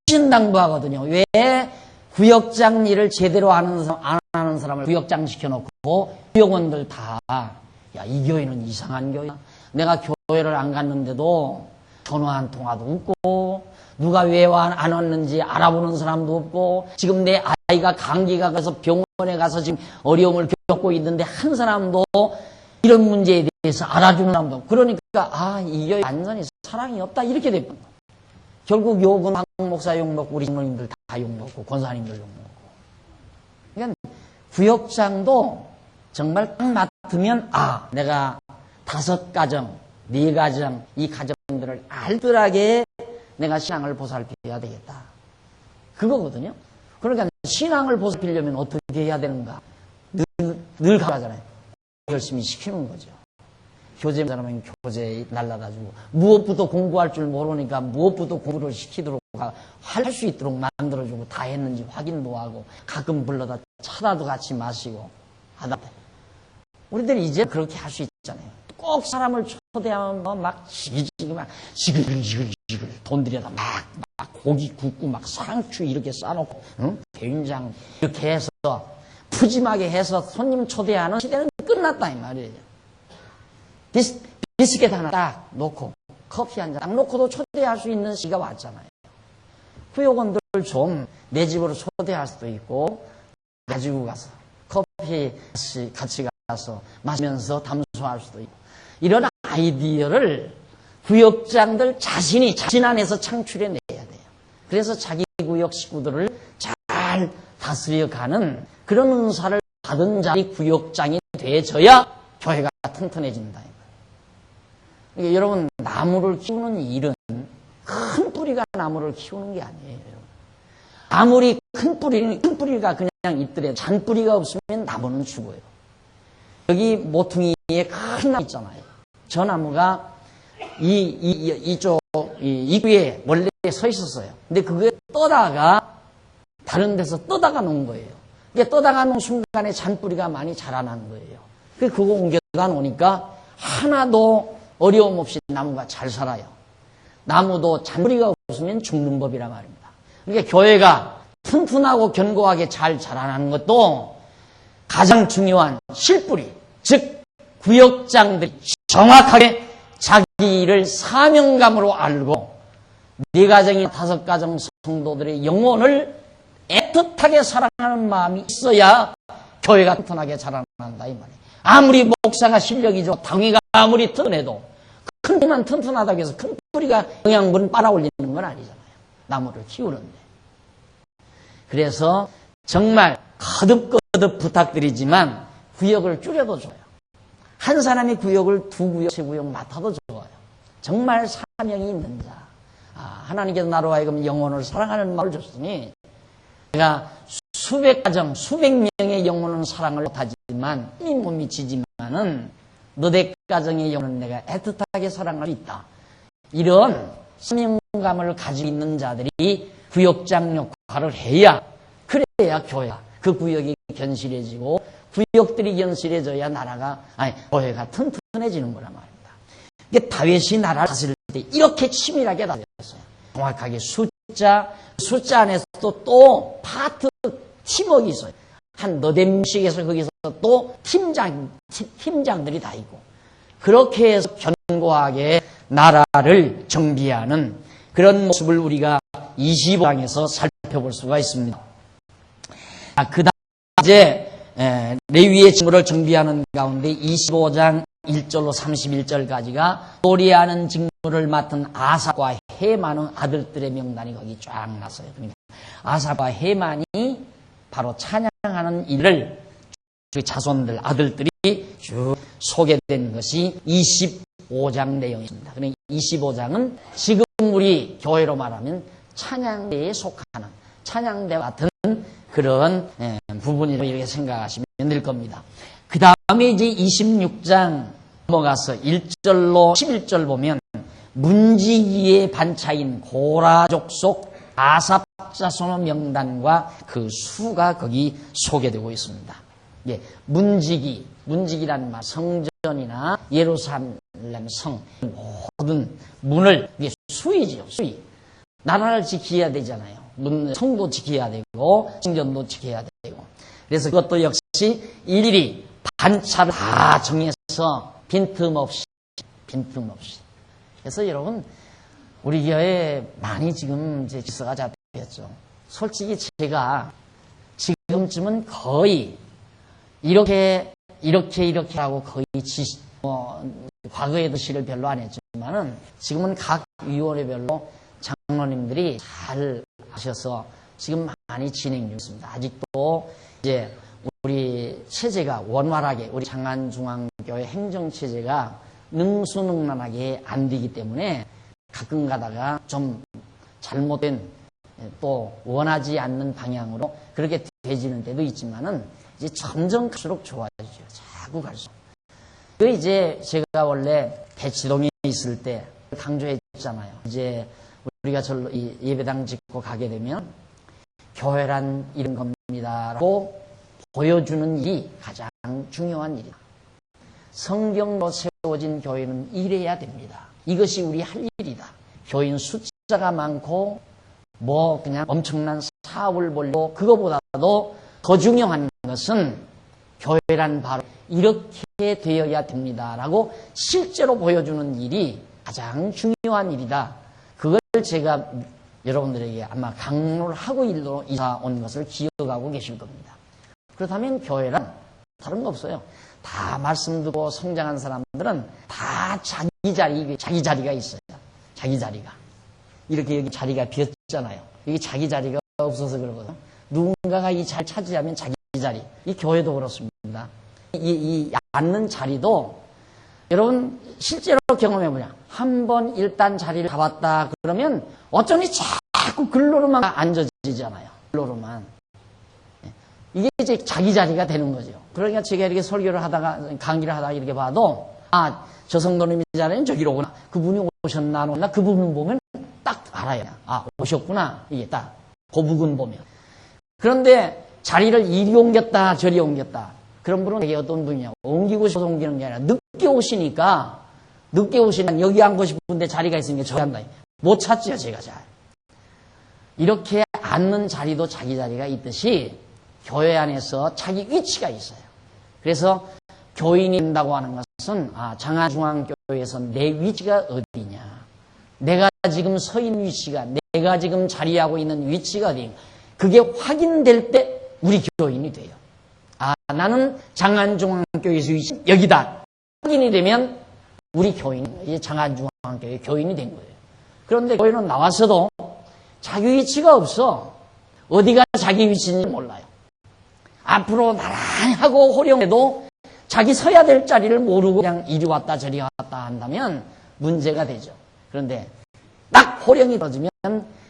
신당부하거든요. 왜? 구역장 일을 제대로 안 하는 사람을 구역장 시켜놓고, 구역원들 다, 야, 이 교회는 이상한 교회야. 내가 교회를 안 갔는데도 전화 한 통화도 없고, 누가 왜 안 왔는지 알아보는 사람도 없고, 지금 내 아이가 감기가 가서 병원에 가서 지금 어려움을 겪고 있는데 한 사람도 이런 문제에 대해서 알아주는 사람도 없고, 그러니까 이 교회 완전히 사랑이 없다 이렇게 됐고, 결국 욕은 박 목사 욕먹고 우리 장로님들 다 욕먹고 권사님들 욕먹고. 그러니까 구역장도 정말 딱 맡으면 내가 5가정, 4가정 이 가정들을 알뜰하게 내가 신앙을 보살펴야 되겠다. 그거거든요. 그러니까 신앙을 보살피려면 어떻게 해야 되는가? 늘 가잖아요. 열심히 시키는 거죠. 교재 사람은 교재 날라다주고, 무엇부터 공부할 줄 모르니까 무엇부터 공부를 시키도록 할 수 있도록 만들어주고, 다 했는지 확인도 하고, 가끔 불러다 차라도 같이 마시고 하다. 우리들이 이제 그렇게 할 수 있잖아요. 꼭 사람을 초대하면 막 지글지글 돈 들여다 막 고기 굽고 막 상추 이렇게 싸놓고 된장 이렇게 해서 푸짐하게 해서 손님 초대하는 시대는 끝났다 이 말이에요. 비스켓 하나 딱 놓고 커피 한 잔 딱 놓고도 초대할 수 있는 시기가 왔잖아요. 구역원들 좀 내 집으로 초대할 수도 있고 가지고 가서 커피 같이 가서 마시면서 담소할 수도 있고, 이런 아이디어를 구역장들 자신이 자신 안에서 창출해내야 돼요. 그래서 자기 구역 식구들을 잘 다스려가는 그런 은사를 받은 자리 구역장이 돼져야 교회가 튼튼해진다. 그러니까 여러분, 나무를 키우는 일은 큰 뿌리가 나무를 키우는 게 아니에요. 아무리 큰 뿌리가 그냥 있더라도 잔뿌리가 없으면 나무는 죽어요. 여기 모퉁이에 큰 나무 있잖아요. 저 나무가 이쪽 입구에 원래 서 있었어요. 근데 그게 떠다가 다른 데서 떠다가 놓은 거예요. 이게 떠다가 놓은 순간에 잔뿌리가 많이 자라난 거예요. 그거 옮겨다 놓으니까 하나도 어려움 없이 나무가 잘 살아요. 나무도 잔뿌리가 없으면 죽는 법이란 말입니다. 그러니까 교회가 튼튼하고 견고하게 잘 자라나는 것도 가장 중요한 실뿌리, 즉 구역장들이 정확하게 자기 일을 사명감으로 알고 네 가정이 5가정 성도들의 영혼을 애틋하게 사랑하는 마음이 있어야 교회가 튼튼하게 자라난다 이 말이에요. 아무리 목사가 실력이 좋고 당위가 아무리 튼튼해도 큰 뿌리만 튼튼하다고 해서 큰 뿌리가 영양분을 빨아올리는 건 아니잖아요. 나무를 키우는데. 그래서 정말 거듭거듭 부탁드리지만 구역을 줄여도 좋아요. 한 사람이 구역을 2구역, 3구역 맡아도 좋아요. 정말 사명이 있는 자. 하나님께서 나로 하여금 영혼을 사랑하는 마음을 줬으니 내가 수백 가정, 수백 명의 영혼은 사랑을 못하지만 이 몸이 지지만은 너댓 가정의 영혼은 내가 애틋하게 사랑할 수 있다. 이런 사명감을 가지고 있는 자들이 구역장 역할을 해야 그래야 교회가 그 구역이 견실해지고 구역들이 견실해져야 교회가 튼튼해지는 거란 말입니다. 이게 다윗이 나라를 다스릴 때 이렇게 치밀하게 다스렸어요. 정확하게 숫자 안에서도 또 파트 팀워크가 있어요. 한 너댓 명씩에서 거기서 또 팀장들이 다 있고 그렇게 해서 견고하게 나라를 정비하는 그런 모습을 우리가 25장에서 살펴볼 수가 있습니다. 그 다음 이제 레위의 직무를 정비하는 가운데 25장 1절로 31절까지가 요리하는 직무를 맡은 아삽과 헤만의 아들들의 명단이 거기 쫙 났어요. 그러니까 아삽과 헤만이 바로 찬양하는 일을 그 자손들, 아들들이 쭉 소개된 것이 25장 내용입니다. 그러니까 25장은 지금 우리 교회로 말하면 찬양대에 속하는 찬양대와 같은 그런 부분이라고 이렇게 생각하시면 될 겁니다. 그 다음에 이제 26장 넘어가서 1절로 11절 보면 문지기의 반차인 고라족 속 아삽 자손의 명단과 그 수가 거기 소개되고 있습니다. 예, 문지기라는 말, 성전이나 예루살렘 성 모든 문을 이게 수이지요, 수이. 나라를 지켜야 되잖아요. 성도 지켜야 되고 성전도 지켜야 되고. 그래서 그것도 역시 일일이 반차를 다 정해서 빈틈없이. 그래서 여러분 우리 교회 많이 지금 이제 질서가 잡혔죠. 솔직히 제가 지금쯤은 거의 이렇게 하고 거의 과거에도 시를 별로 안 했지만은 지금은 각 위원회별로 장로님들이 잘 하셔서 지금 많이 진행 중입니다. 아직도 이제 우리 체제가 원활하게 우리 장안중앙교회 행정체제가 능수능란하게 안 되기 때문에 가끔 가다가 좀 잘못된 또 원하지 않는 방향으로 그렇게 되지는 때도 있지만은 이제 점점 갈수록 좋아지죠. 자꾸 갈수록. 그 이제 제가 원래 대치동에 있을 때 강조했잖아요. 이제 우리가 절로 예배당 짓고 가게 되면 교회란 이런 겁니다라고 보여주는 일이 가장 중요한 일이다. 성경으로 세워진 교회는 이래야 됩니다. 이것이 우리 할 일이다. 교인 숫자가 많고 그냥 엄청난 사업을 벌고 그거보다도 더 중요한 것은 교회란 바로 이렇게 되어야 됩니다라고 실제로 보여주는 일이 가장 중요한 일이다. 그걸 제가 여러분들에게 아마 강론을 하고 일로 이사 온 것을 기억하고 계실 겁니다. 그렇다면 교회란 다른 거 없어요. 다 말씀 듣고 성장한 사람들은 다 자기 자리가 있어요. 자기 자리가. 이렇게 여기 자리가 비었잖아요. 여기 자기 자리가 없어서 그러거든요. 누군가가 이 자리를 차지하면 자기 자리. 이 교회도 그렇습니다. 이 앉는 자리도 여러분 실제로 경험해보냐. 한번 일단 자리를 잡았다 그러면 어쩌니 자꾸 글로로만 앉아지잖아요. 글로로만. 이게 이제 자기 자리가 되는 거죠. 그러니까 제가 이렇게 설교를 하다가 강의를 하다가 이렇게 봐도 저 성도님이잖아요. 저기로 오구나. 그분이 오셨나 안 오나 그 부분 보면 딱 알아요. 오셨구나. 이게 딱 그 부분 보면. 그런데 자리를 이리 옮겼다 저리 옮겼다. 그런 분은 되게 어떤 분이냐고. 옮기고 싶어서 옮기는 게 아니라 늦게 오시니까 여기 앉고 싶은데 자리가 있으니까 저기 앉다. 못 찾지요 제가 잘. 이렇게 앉는 자리도 자기 자리가 있듯이 교회 안에서 자기 위치가 있어요. 그래서 교인이 된다고 하는 것은 장안중앙교회에서 내 위치가 어디냐, 내가 지금 서 있는 위치가, 내가 지금 자리하고 있는 위치가 어디냐, 그게 확인될 때 우리 교인이 돼요. 나는 장안중앙교회에서 위치 여기다 확인이 되면 우리 교인, 장안중앙교회 교인이 된 거예요. 그런데 교회는 나와서도 자기 위치가 없어. 어디가 자기 위치인지 몰라요. 앞으로 나란히 하고 호령해도 자기 서야 될 자리를 모르고 그냥 이리 왔다 저리 왔다 한다면 문제가 되죠. 그런데 딱 호령이 떨어지면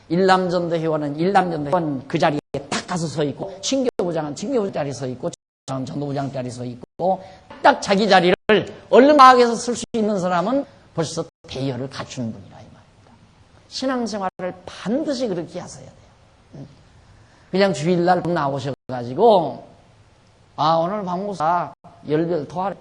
일남전도회원은 일남전도회원 그 자리에 딱 가서 서 있고, 친교부장은 친교부장 자리에 서 있고, 전도부장 자리에 서 있고, 딱 자기 자리를 얼른 파악해서 쓸 수 있는 사람은 벌써 대여를 갖춘 분이라 이 말입니다. 신앙생활을 반드시 그렇게 하셔야 돼요. 그냥 주일날 나오셔가지고 오늘 박목사 열별 토하래.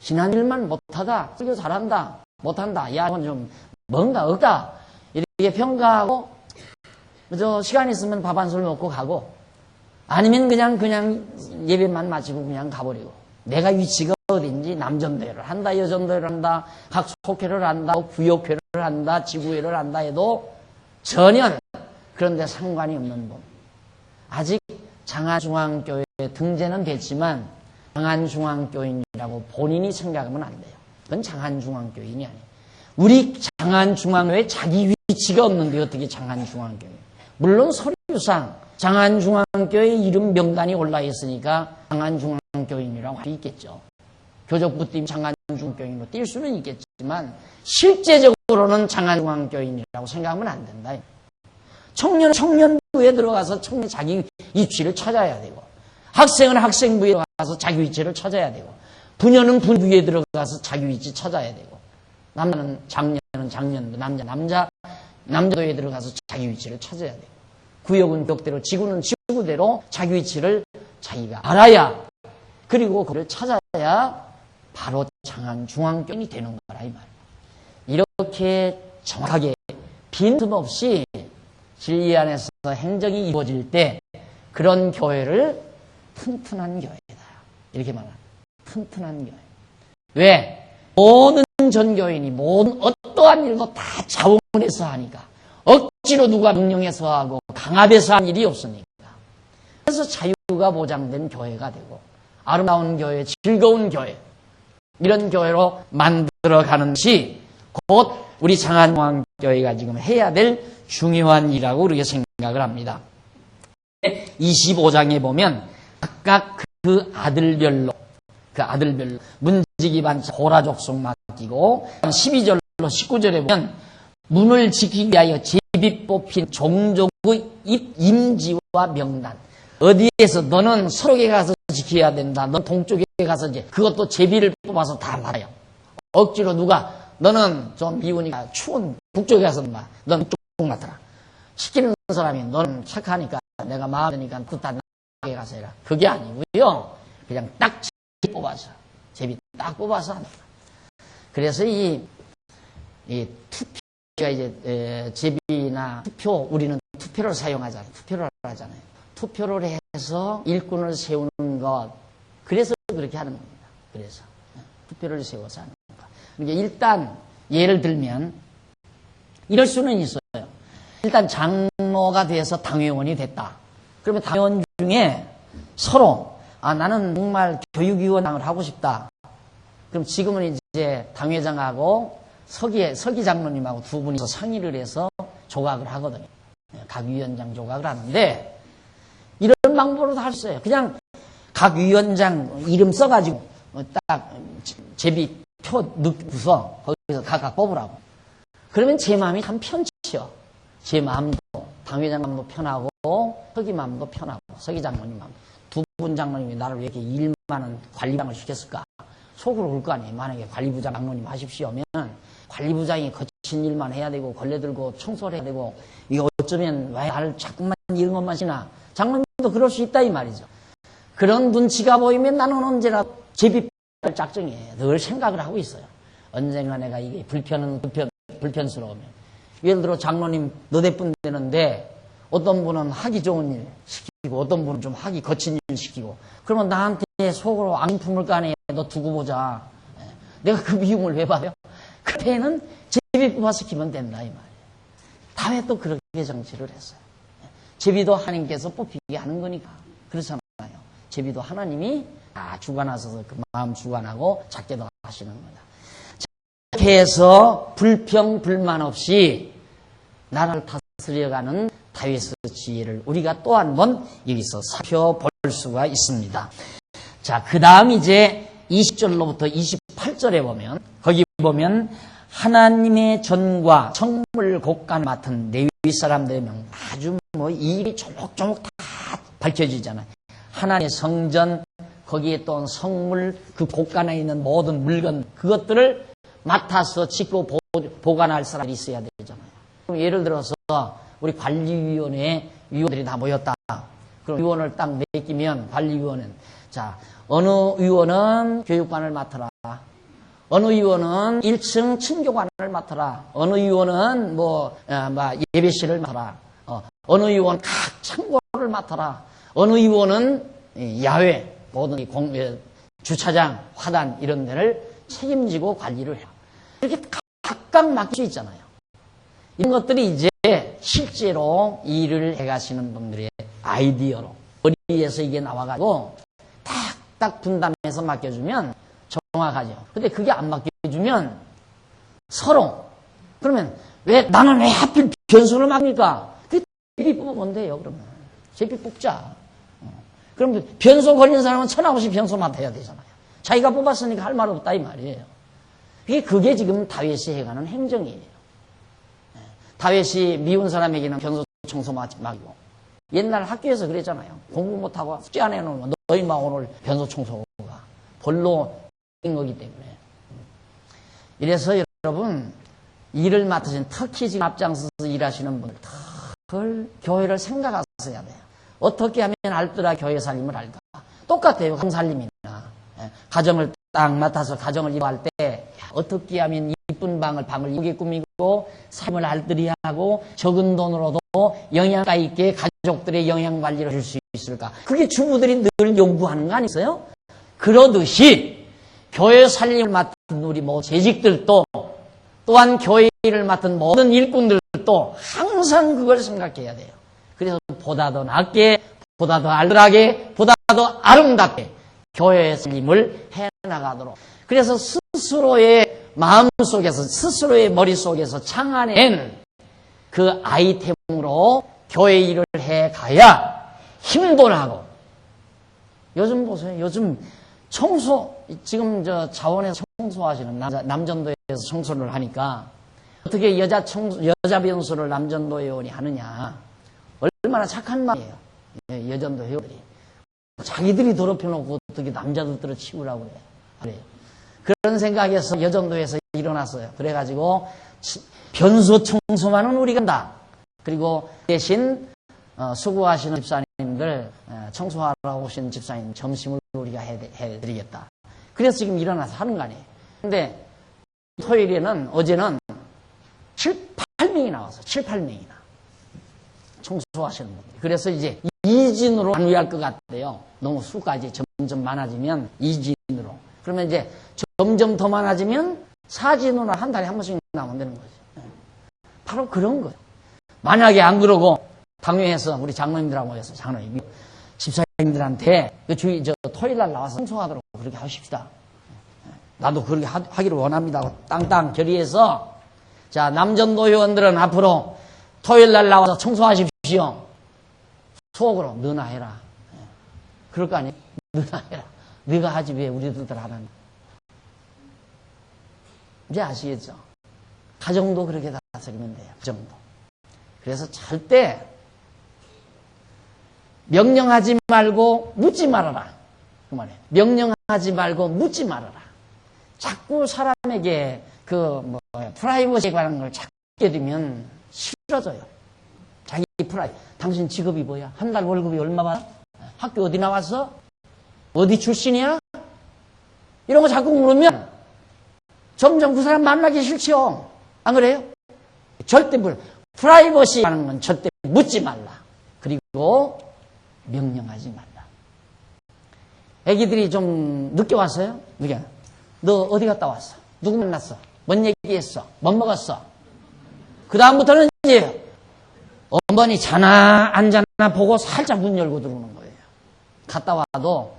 지난 일만 못하다. 설교 잘한다. 못한다. 야, 이건 좀 뭔가 없다. 이렇게 평가하고 시간 있으면 밥 한 술 먹고 가고, 아니면 그냥 예배만 마치고 그냥 가버리고, 내가 위치가 어딘지 남전도회를 한다, 여전도회를 한다, 각 속회를 한다, 구역회를 한다, 지구회를 한다 해도 전혀 그런데 상관이 없는 분. 아직 장안중앙교회에 등재는 됐지만 장안중앙교인이라고 본인이 생각하면 안 돼요. 그건 장안중앙교인이 아니에요. 우리 장안중앙교회에 자기 위치가 없는데 어떻게 장안중앙교회. 물론 서류상 장안중앙교회 이름 명단이 올라 있으니까 장안중앙교인이라고 할 수 있겠죠. 교적부 팀 장안중앙교인으로 뛸 수는 있겠지만 실제적으로는 장안중앙교인이라고 생각하면 안 된다. 청년부에 들어가서 자기 위치를 찾아야 되고, 학생은 학생부에 들어가서 자기 위치를 찾아야 되고, 부녀는 부부에 들어가서 자기 위치 찾아야 되고, 남자는 장년부, 남자도에 들어가서 자기 위치를 찾아야 되고, 구역은 구역대로, 지구는 지구대로 자기 위치를 자기가 알아야, 그리고 그를 찾아야 바로 장안중앙교인이 되는 거라 이 말이에요. 이렇게 정확하게 빈틈없이 진리 안에서 행정이 이루어질 때 그런 교회를 튼튼한 교회다. 이렇게 말합니다. 튼튼한 교회. 왜? 모든 전교인이 모든 어떠한 일도 다 자원해서 하니까, 억지로 누가 명령해서 하고 강압해서 한 일이 없으니까. 그래서 자유가 보장된 교회가 되고 아름다운 교회, 즐거운 교회, 이런 교회로 만들어가는 것이 곧 우리 장안중앙교회가 지금 해야 될 중요한 일이라고 우리가 생각을 합니다. 25장에 보면 각각 그 아들별로 문지기 반차 고라족속 맡기고, 12절로 19절에 보면 문을 지키기 위하여 제비 뽑힌 종족의 임지와 명단, 어디에서 너는 서쪽에 가서 지켜야 된다, 넌 동쪽에 가서 이제 그것도 제비를 뽑아서 다 받아요. 억지로 누가 너는 좀 미우니까 추운 북쪽에 가서 넌 북쪽 맡아라. 시키는 사람이 너는 착하니까 내가 마음이니까 뜻한 나게 가서 해라. 그게 아니고요. 그냥 딱 제비 뽑아서, 제비 딱 뽑아서 한다. 그래서 이 투표가 이제 제비나 투표, 우리는 투표를 사용하잖아요. 투표를 하잖아요. 투표를 해서 일꾼을 세우는 것. 그래서 그렇게 하는 겁니다. 그래서 투표를 세워서 하는 것. 그러니까 일단 예를 들면 이럴 수는 있어요. 일단 장로가 돼서 당회원이 됐다. 그러면 당회원 중에 서로 나는 정말 교육위원장을 하고 싶다. 그럼 지금은 이제 당회장하고 서기 장로님하고 두 분이서 상의를 해서 조각을 하거든요. 각 위원장 조각을 하는데 이런 방법으로도 할 수 있어요. 그냥 각 위원장 이름 써가지고 딱 제비 표 넣고서 거기서 각각 뽑으라고. 그러면 제 마음이 참 편치요. 제 마음도, 당회장 마음도 편하고 서기 마음도 편하고 서기 장로님 마음. 두 분 장로님이 나를 왜 이렇게 일 많은 관리부장을 시켰을까? 속으로 올 거 아니에요. 만약에 관리부장 장로님 하십시오 하면 관리부장이 거친 일만 해야 되고 걸레 들고 청소를 해야 되고, 이거 어쩌면 왜 나를 자꾸만 이런 것만 시나. 장로님도 그럴 수 있다 이 말이죠. 그런 눈치가 보이면 나는 언제나 제비를 작정해. 늘 생각을 하고 있어요. 언젠가 내가 이게 불편스러우면. 예를 들어 장로님 너댓 분 되는데 어떤 분은 하기 좋은 일 시키고 어떤 분은 좀 하기 거친 일 시키고, 그러면 나한테 속으로 앙품을 까네. 너 두고 보자. 내가 그 미움을 왜 봐요? 그때는 제비 뽑아시키면 된다 이 말이에요. 다윗도 그렇게 정치를 했어요. 제비도 하나님께서 뽑히게 하는 거니까. 그렇잖아요. 제비도 하나님이 다 주관하셔서 그 마음 주관하고 작게도 하시는 거다. 이렇게 해서 불평 불만 없이 나라를 다스려가는 다윗의 지혜를 우리가 또 한 번 여기서 살펴볼 수가 있습니다. 자, 그 다음 이제 20절로부터 28절에 보면, 거기 보면 하나님의 전과 성물 곡간 맡은 레위 사람들의 명, 아주 뭐 일이 조목조목 다 밝혀지잖아요. 하나님의 성전, 거기에 또 성물, 그 곡간에 있는 모든 물건, 그것들을 맡아서 짓고 보관할 사람이 있어야 되잖아요. 그럼 예를 들어서 우리 관리위원회에 위원들이 다 모였다. 그럼 위원을 딱 맡기면 관리위원은, 자, 어느 위원은 교육관을 맡아라. 어느 위원은 1층 친교관을 맡아라. 어느 위원은 예배실을 맡아라. 어느 위원은 각 창고를 맡아라. 어느 위원은 야외, 모든 주차장, 화단 이런 데를 책임지고 관리를 해요. 이렇게 각각 맡길 수 있잖아요. 이런 것들이 이제 실제로 일을 해가시는 분들의 아이디어로 머리에서 이게 나와가지고 딱 분담해서 맡겨주면 정확하죠. 근데 그게 안 맡겨주면 서로, 그러면 나는 왜 하필 변수를 맡깁니까? 그 제비 뽑으면 돼요, 그러면. 제비 뽑자. 그럼 변소 걸린 사람은 천하없이 변소 맡아야 되잖아요. 자기가 뽑았으니까 할 말 없다 이 말이에요. 그게 지금 다윗이 해가는 행정이에요. 다윗이 미운 사람에게는 변소 청소 맡기고, 옛날 학교에서 그랬잖아요. 공부 못하고 숙제 안 해놓으면 너희 마 오늘 변소 청소가 벌로 인 거기 때문에. 이래서 여러분, 일을 맡으신, 특히 지금 앞장서서 일하시는 분들 늘 교회를 생각하셔야 돼요. 어떻게 하면 알뜰하 교회 살림을 할까? 똑같아요. 가정살림이나 가정을 딱 맡아서 가정을 이루할 때 어떻게 하면 이쁜 방을 이쁘게 꾸미고 삶을 알뜰히 하고 적은 돈으로도 영양가 있게 가족들의 영양관리를 할 수 있을까? 그게 주부들이 늘 연구하는 거 아니겠어요? 그러듯이 교회 살림을 맡은 우리 재직들도, 또한 교회 일을 맡은 모든 일꾼들도 항상 그걸 생각해야 돼요. 그래서 보다 더 낫게, 보다 더 알뜰하게, 보다 더 아름답게 교회 살림을 해나가도록. 그래서 스스로의 마음속에서, 스스로의 머릿속에서 창안해낸 그 아이템으로 교회 일을 해가야 힘도 나고. 요즘 보세요. 요즘 지금 자원에서 청소하시는 남전도에서 청소를 하니까 어떻게 여자 변소를 남전도 회원이 하느냐. 얼마나 착한 마음이에요. 여전도 회원들이. 자기들이 더럽혀놓고 어떻게 남자들을 치우라고 그래요. 그런 생각에서 여전도에서 일어났어요. 그래가지고 변소 청소만은 우리가 한다. 그리고 대신 수고하시는 집사님들, 청소하러 오신 집사님 점심을 우리가 해드리겠다. 그래서 지금 일어나서 하는 거 아니에요. 근데 토요일에는, 어제는 7, 8명이 나와서 7, 8명이나 청소하시는 분들. 그래서 이제 2진으로 나누어야 할 것 같아요. 너무 수까지 점점 많아지면 2진으로. 그러면 이제 점점 더 많아지면 4진으로 한 달에 한 번씩 나오면 되는 거죠. 바로 그런 거예요. 만약에 안 그러고 당회에서 우리 장로님들하고 모여서 장로님, 집사님들한테 토요일 날 나와서 청소하도록 그렇게 하십시다. 나도 그렇게 하기를 원합니다. 땅땅 결의해서, 자, 남전도 회원들은 앞으로 토요일 날 나와서 청소하십시오. 속으로 너나 해라. 그럴 거 아니에요? 너나 해라. 네가 하지 왜 우리들 안 한다. 이제 아시겠죠? 가정도 그렇게 다스리면 돼요. 그 정도. 그래서 절대 명령하지 말고 묻지 말아라. 그 말이에요. 명령하지 말고 묻지 말아라. 자꾸 사람에게 프라이버시에 관한 걸 찾게 되면 싫어져요. 자기 당신 직업이 뭐야? 한 달 월급이 얼마 받아? 학교 어디 나왔어? 어디 출신이야? 이런 거 자꾸 물으면 점점 그 사람 만나기 싫죠. 안 그래요? 절대 프라이버시라는 건 절대 묻지 말라. 그리고 명령하지 말라. 애기들이 좀 늦게 왔어요? 늦게. 너 어디 갔다 왔어? 누구 만났어? 뭔 얘기했어? 뭐 먹었어? 그 다음부터는 이제 어머니 자나 안 자나 보고 살짝 문 열고 들어오는 거예요. 갔다 와도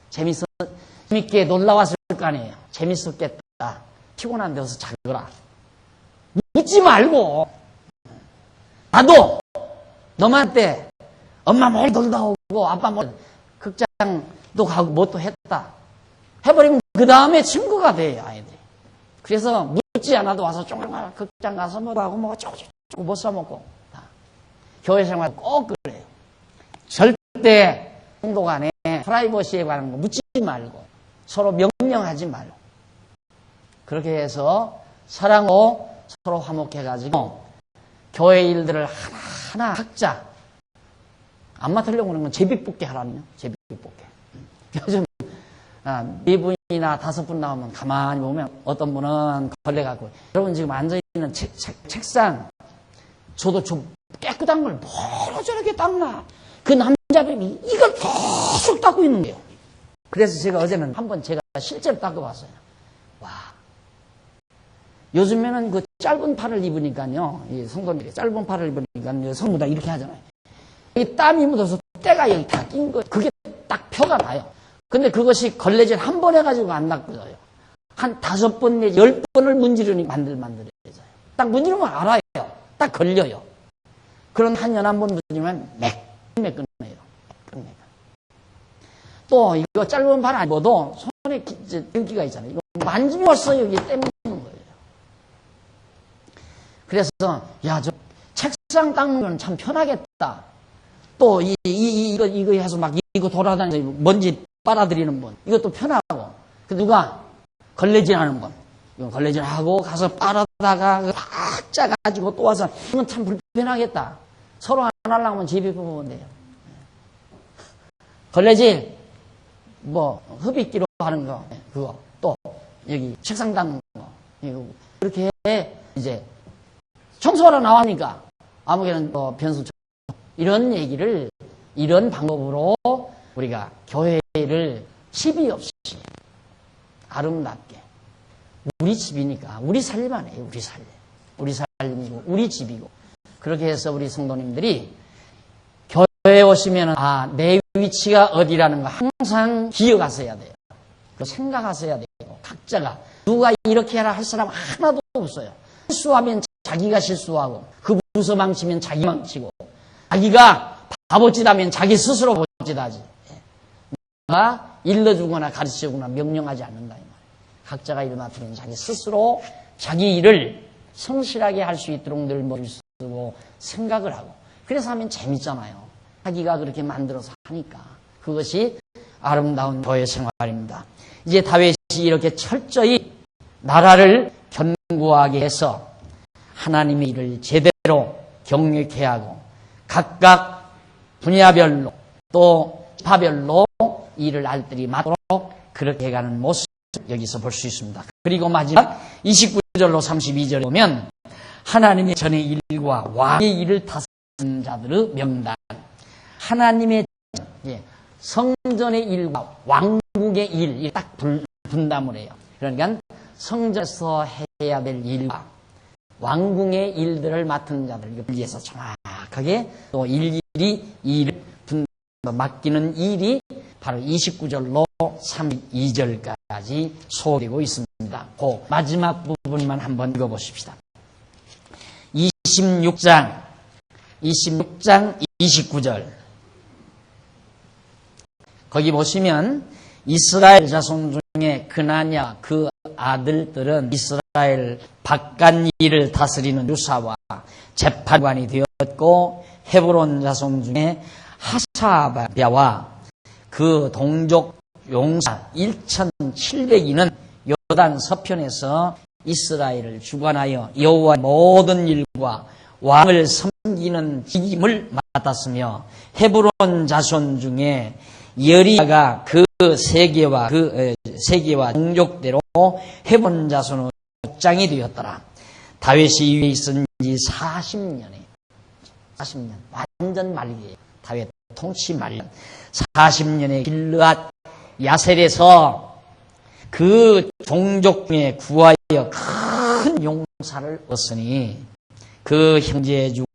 재밌게 놀러 왔을 거 아니에요. 재밌었겠다. 피곤한 데서 자거라. 묻지 말고. 나도 너한테 엄마 뭘 놀다 오고 아빠 뭘 극장도 가고 뭐 또 했다. 해버리면 그 다음에 친구가 돼요, 아이들이. 그래서 묻지 않아도 와서 조금만 극장 가서 뭐 하고 뭐 쪼고 못 사먹고. 교회 생활 꼭 그래요. 절대 성도 간에 프라이버시에 관한 거 묻지 말고 서로 명령하지 말고 그렇게 해서 사랑으로 서로 화목해가지고 교회 일들을 하나하나 각자 안 맡으려고 하는 건 제비뽑기 하라면요. 제비뽑기. 요즘 4분이나 5분 나오면 가만히 보면 어떤 분은 걸레갖고 여러분 지금 앉아있는 책상 저도 좀 깨끗한 걸 뭐로 저렇게 닦나. 그 남자분이 이걸 계속 닦고 있는 거예요. 그래서 제가 어제는 한번 제가 실제로 닦아봤어요. 와. 요즘에는 그 짧은 팔을 입으니까요. 이 성도님이 짧은 팔을 입으니까요. 성도 다 이렇게 하잖아요. 이 땀이 묻어서 때가 여기 다 낀 거. 그게 딱 표가 나요. 근데 그것이 걸레질 한 번 해가지고 안 닦여져요. 한 5번 내지 10번을 문지르니 만들어져요. 딱 문지르면 알아요. 딱 걸려요. 그런 한 년 한 번 문지르면 매끈매끈해요. 또 이거 짧은 팔 안 입어도 손에 여기가 있잖아요. 이거 만지면 벌써 여기 떼묻는 거예요. 그래서 야, 저 책상 닦는 건 참 편하겠다. 또 이거 해서 막 이거 돌아다니면서 먼지 빨아들이는 분 이것도 편하고 누가 걸레질하는 분 이건 걸레질하고 가서 빨아다가 팍 짜가지고 또 와서 이건 참 불편하겠다. 서로 안 하려면 집에 보면 돼요. 걸레질 뭐 흡입기로 하는 거 그거 또 여기 책상 닦는 거 이거 그렇게 이제 청소하러 나가니까 아무개는 변수 이런 얘기를 이런 방법으로 우리가 교회를 시비 없이 아름답게 우리 집이니까 우리 살림만 해요. 우리 살림. 우리 살림이고 우리 집이고 그렇게 해서 우리 성도님들이 교회에 오시면 내 위치가 어디라는 거 항상 기억하셔야 돼요. 생각하셔야 되고 각자가 누가 이렇게 해라 할 사람 하나도 없어요. 실수하면 자기가 실수하고 그 부서 망치면 자기 망치고 자기가 바보짓하면 자기 스스로 바보짓하지. 내가 일러주거나 가르쳐주거나 명령하지 않는다. 이 말이에요. 각자가 일 맡으면 자기 스스로 자기 일을 성실하게 할 수 있도록 늘 머리를 쓰고 생각을 하고 그래서 하면 재밌잖아요. 자기가 그렇게 만들어서 하니까 그것이 아름다운 교회 생활입니다. 이제 다윗이 이렇게 철저히 나라를 견고하게 해서 하나님의 일을 제대로 경력해야 하고 각각 분야별로 또 파별로 일을 알뜰히 맡도록 그렇게 해가는 모습 여기서 볼 수 있습니다. 그리고 마지막 29절로 32절에 보면 하나님의 전의 일과 왕의 일을 다스리는 자들의 명단 하나님의 성전의 일과 왕국의 일 딱 분담을 해요. 그러니까 성전에서 해야 될 일과 왕궁의 일들을 맡은 자들 위해서 정확하게 또 일일이 일을 맡기는 일이 바로 29절로 32절까지 소개되고 있습니다. 그 마지막 부분만 한번 읽어보십시다. 26장 29절 거기 보시면 이스라엘 자손 중에 그나냐 그 아들들은 이스라엘 바깥 일을 다스리는 유사와 재판관이 되었고 헤브론 자손 중에 하사바랴와 그 동족 용사 1,700인은 요단 서편에서 이스라엘을 주관하여 여호와의 모든 일과 왕을 섬기는 직임을 맡았으며 헤브론 자손 중에 여리야가 그 세계와 종족대로 헤브론 자손의 족장이 되었더라. 다윗이 위에 있은 지 40년 완전 말기예요. 다윗 통치 말년 40년의 길르앗 야셀에서 그 종족 중에 구하여 큰 용사를 얻었으니 그 형제 중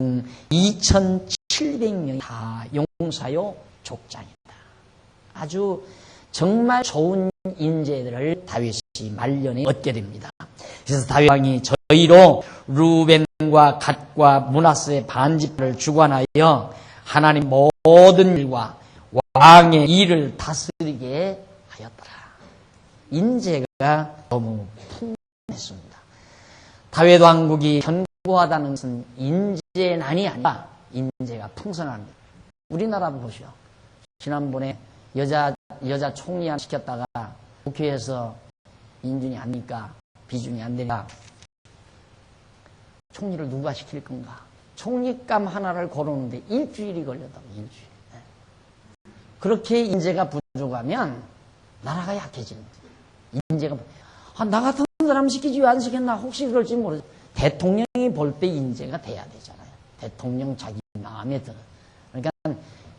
2,700명이 다 용사요 족장이다. 아주 정말 좋은 인재들을 다윗이 말년에 얻게 됩니다. 그래서 다윗 왕이 저희로 루벤과 갓과 므낫세의 반지파를 주관하여 하나님 모든 일과 왕의 일을 다스리게 하였더라. 인재가 너무 풍성했습니다. 다윗 왕국이 견고하다는 것은 인재난이 아니라 인재가 풍성합니다. 우리나라 보시오. 지난번에 여자 총리 시켰다가 국회에서 인준이 안 되니까 비준이 안 되니까 총리를 누가 시킬 건가? 총리감 하나를 고르는데 일주일이 걸렸다고. 일주일. 그렇게 인재가 부족하면 나라가 약해집니다. 인재가 나 같은 사람 시키지 왜 안 시켰나 혹시 그럴지 모르죠. 대통령이 볼 때 인재가 돼야 되잖아요. 대통령 자기 마음에 드는. 그러니까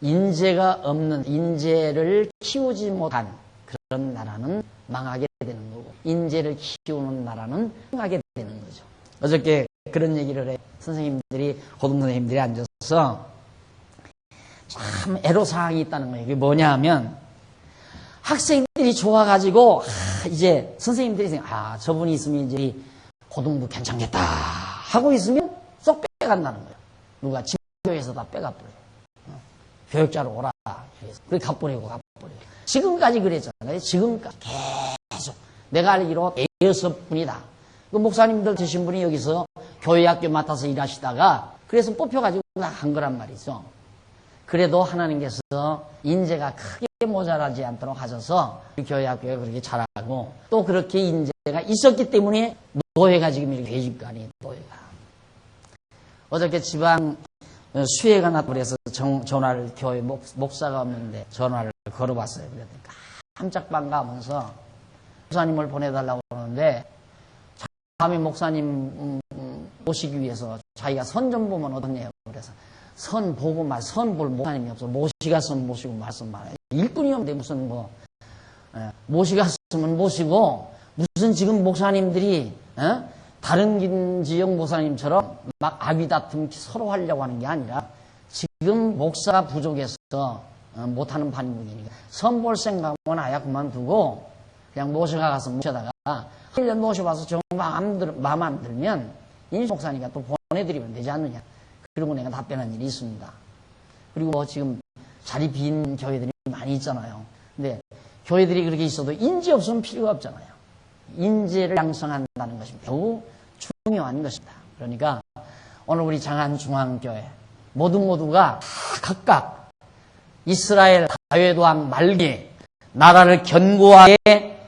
인재가 없는, 인재를 키우지 못한 그런 나라는 망하게 되는 거고, 인재를 키우는 나라는 흥하게 되는 거죠. 어저께 그런 얘기를 해. 선생님들이, 고등 선생님들이 앉아서 참 애로사항이 있다는 거예요. 그게 뭐냐 하면, 학생들이 좋아가지고, 이제 선생님들이 생각, 저분이 있으면 이제 고등부 괜찮겠다 하고 있으면 쏙 빼간다는 거예요. 누가 집교에서 다 빼가버려요. 교육자로 오라. 그래 가버리고. 지금까지 그랬잖아요. 지금까지 계속. 내가 알기로 6분이다. 그 목사님들 되신 분이 여기서 교회학교 맡아서 일하시다가 그래서 뽑혀가지고 한 거란 말이죠. 그래도 하나님께서 인재가 크게 모자라지 않도록 하셔서 교회학교가 그렇게 잘하고 또 그렇게 인재가 있었기 때문에 노예가 지금 이렇게 되질 거 아니에요. 노예가. 어저께 지방 수혜가 났다고 그래서 전화를 교회 목사가 없는데 전화를 걸어봤어요. 그랬더니 깜짝 반가우면서 목사님을 보내달라고 그러는데 다음에 목사님 모시기 위해서 자기가 선 좀 보면 어떠냐고 그래서 선 보고 선 볼 목사님이 없어. 모시갔으면 모시고 말씀 말아요. 일꾼이 없는데 무슨 모시갔으면 모시고 무슨 지금 목사님들이 다른 지역 목사님처럼 막 아비다툼 서로 하려고 하는 게 아니라 지금 목사가 부족해서 못하는 판국이니까 선 볼 생각은 아예 그만두고 그냥 모셔가서 모셔다가 1년 모셔봐서 정말 마음 안 들면 인수 목사니까 또 보내드리면 되지 않느냐. 그리고 내가 답변한 일이 있습니다. 그리고 지금 자리 빈 교회들이 많이 있잖아요. 근데 교회들이 그렇게 있어도 인재 없으면 필요가 없잖아요. 인재를 양성한다는 것이 매우 중요한 것입니다. 그러니까 오늘 우리 장안중앙교회 모두가 각각 이스라엘 다윗 왕 말기에 나라를 견고하게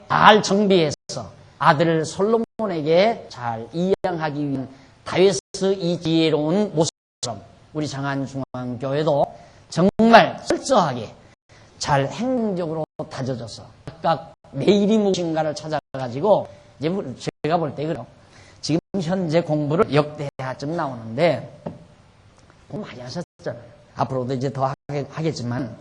잘 정비해서 아들 솔로몬에게 잘 이양하기 위한 다윗의 이 지혜로운 모습처럼 우리 장안중앙교회도 정말 철저하게 잘 행정적으로 다져져서 각각 매일이 무엇인가를 찾아가지고 이제 제가 볼 때 그래요. 지금 현재 공부를 역대하쯤 나오는데 공부 많이 하셨잖아요. 앞으로도 이제 더 하겠지만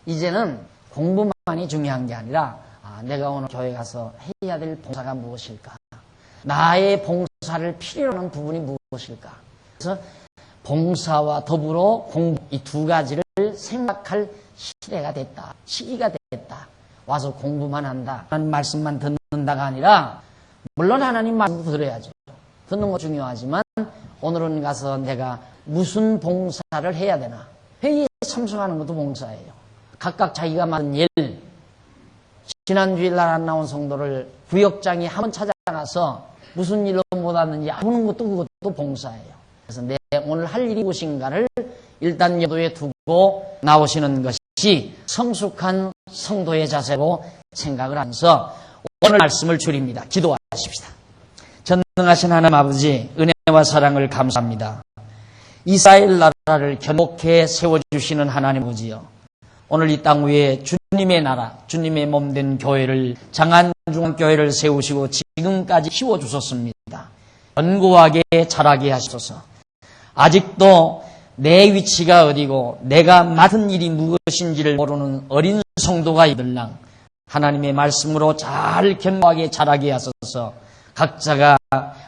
이제는 공부만이 중요한 게 아니라 내가 오늘 교회 가서 해야 될 봉사가 무엇일까? 나의 봉사를 필요로 하는 부분이 무엇일까? 그래서 봉사와 더불어 공부 이 두 가지를 생각할 시기가 됐다. 와서 공부만 한다. 하나님 말씀만 듣는다가 아니라 물론 하나님 말씀도 들어야죠. 듣는 거 중요하지만 오늘은 가서 내가 무슨 봉사를 해야 되나. 회의에 참석하는 것도 봉사예요. 각각 자기가 맡은 일. 지난 주일날 안 나온 성도를 구역장이 한번 찾아가서 무슨 일로 못 왔는지 아는 것도 그것도 봉사예요. 그래서 내 오늘 할 일이 무엇인가를 일단 염두에 두고 나오시는 것이 성숙한 성도의 자세로 생각을 하면서 오늘 말씀을 줄입니다. 기도하십시다. 전능하신 하나님 아버지 은혜와 사랑을 감사합니다. 이스라엘 나라를 견고하게 세워주시는 하나님 아버지여, 오늘 이 땅 위에 주님의 나라, 주님의 몸된 교회를 장안중앙교회를 세우시고 지금까지 키워주셨습니다. 견고하게 자라게 하셔서 아직도 내 위치가 어디고 내가 맡은 일이 무엇인지를 모르는 어린 성도가 있들랑 하나님의 말씀으로 잘 견고하게 자라게 하소서. 각자가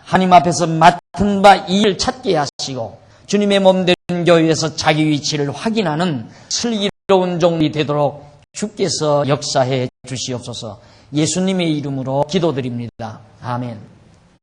하나님 앞에서 맡은 바 이 일 찾게 하시고 주님의 몸된 교회에서 자기 위치를 확인하는 슬기로운 종이 되도록 주께서 역사해 주시옵소서. 예수님의 이름으로 기도드립니다. 아멘.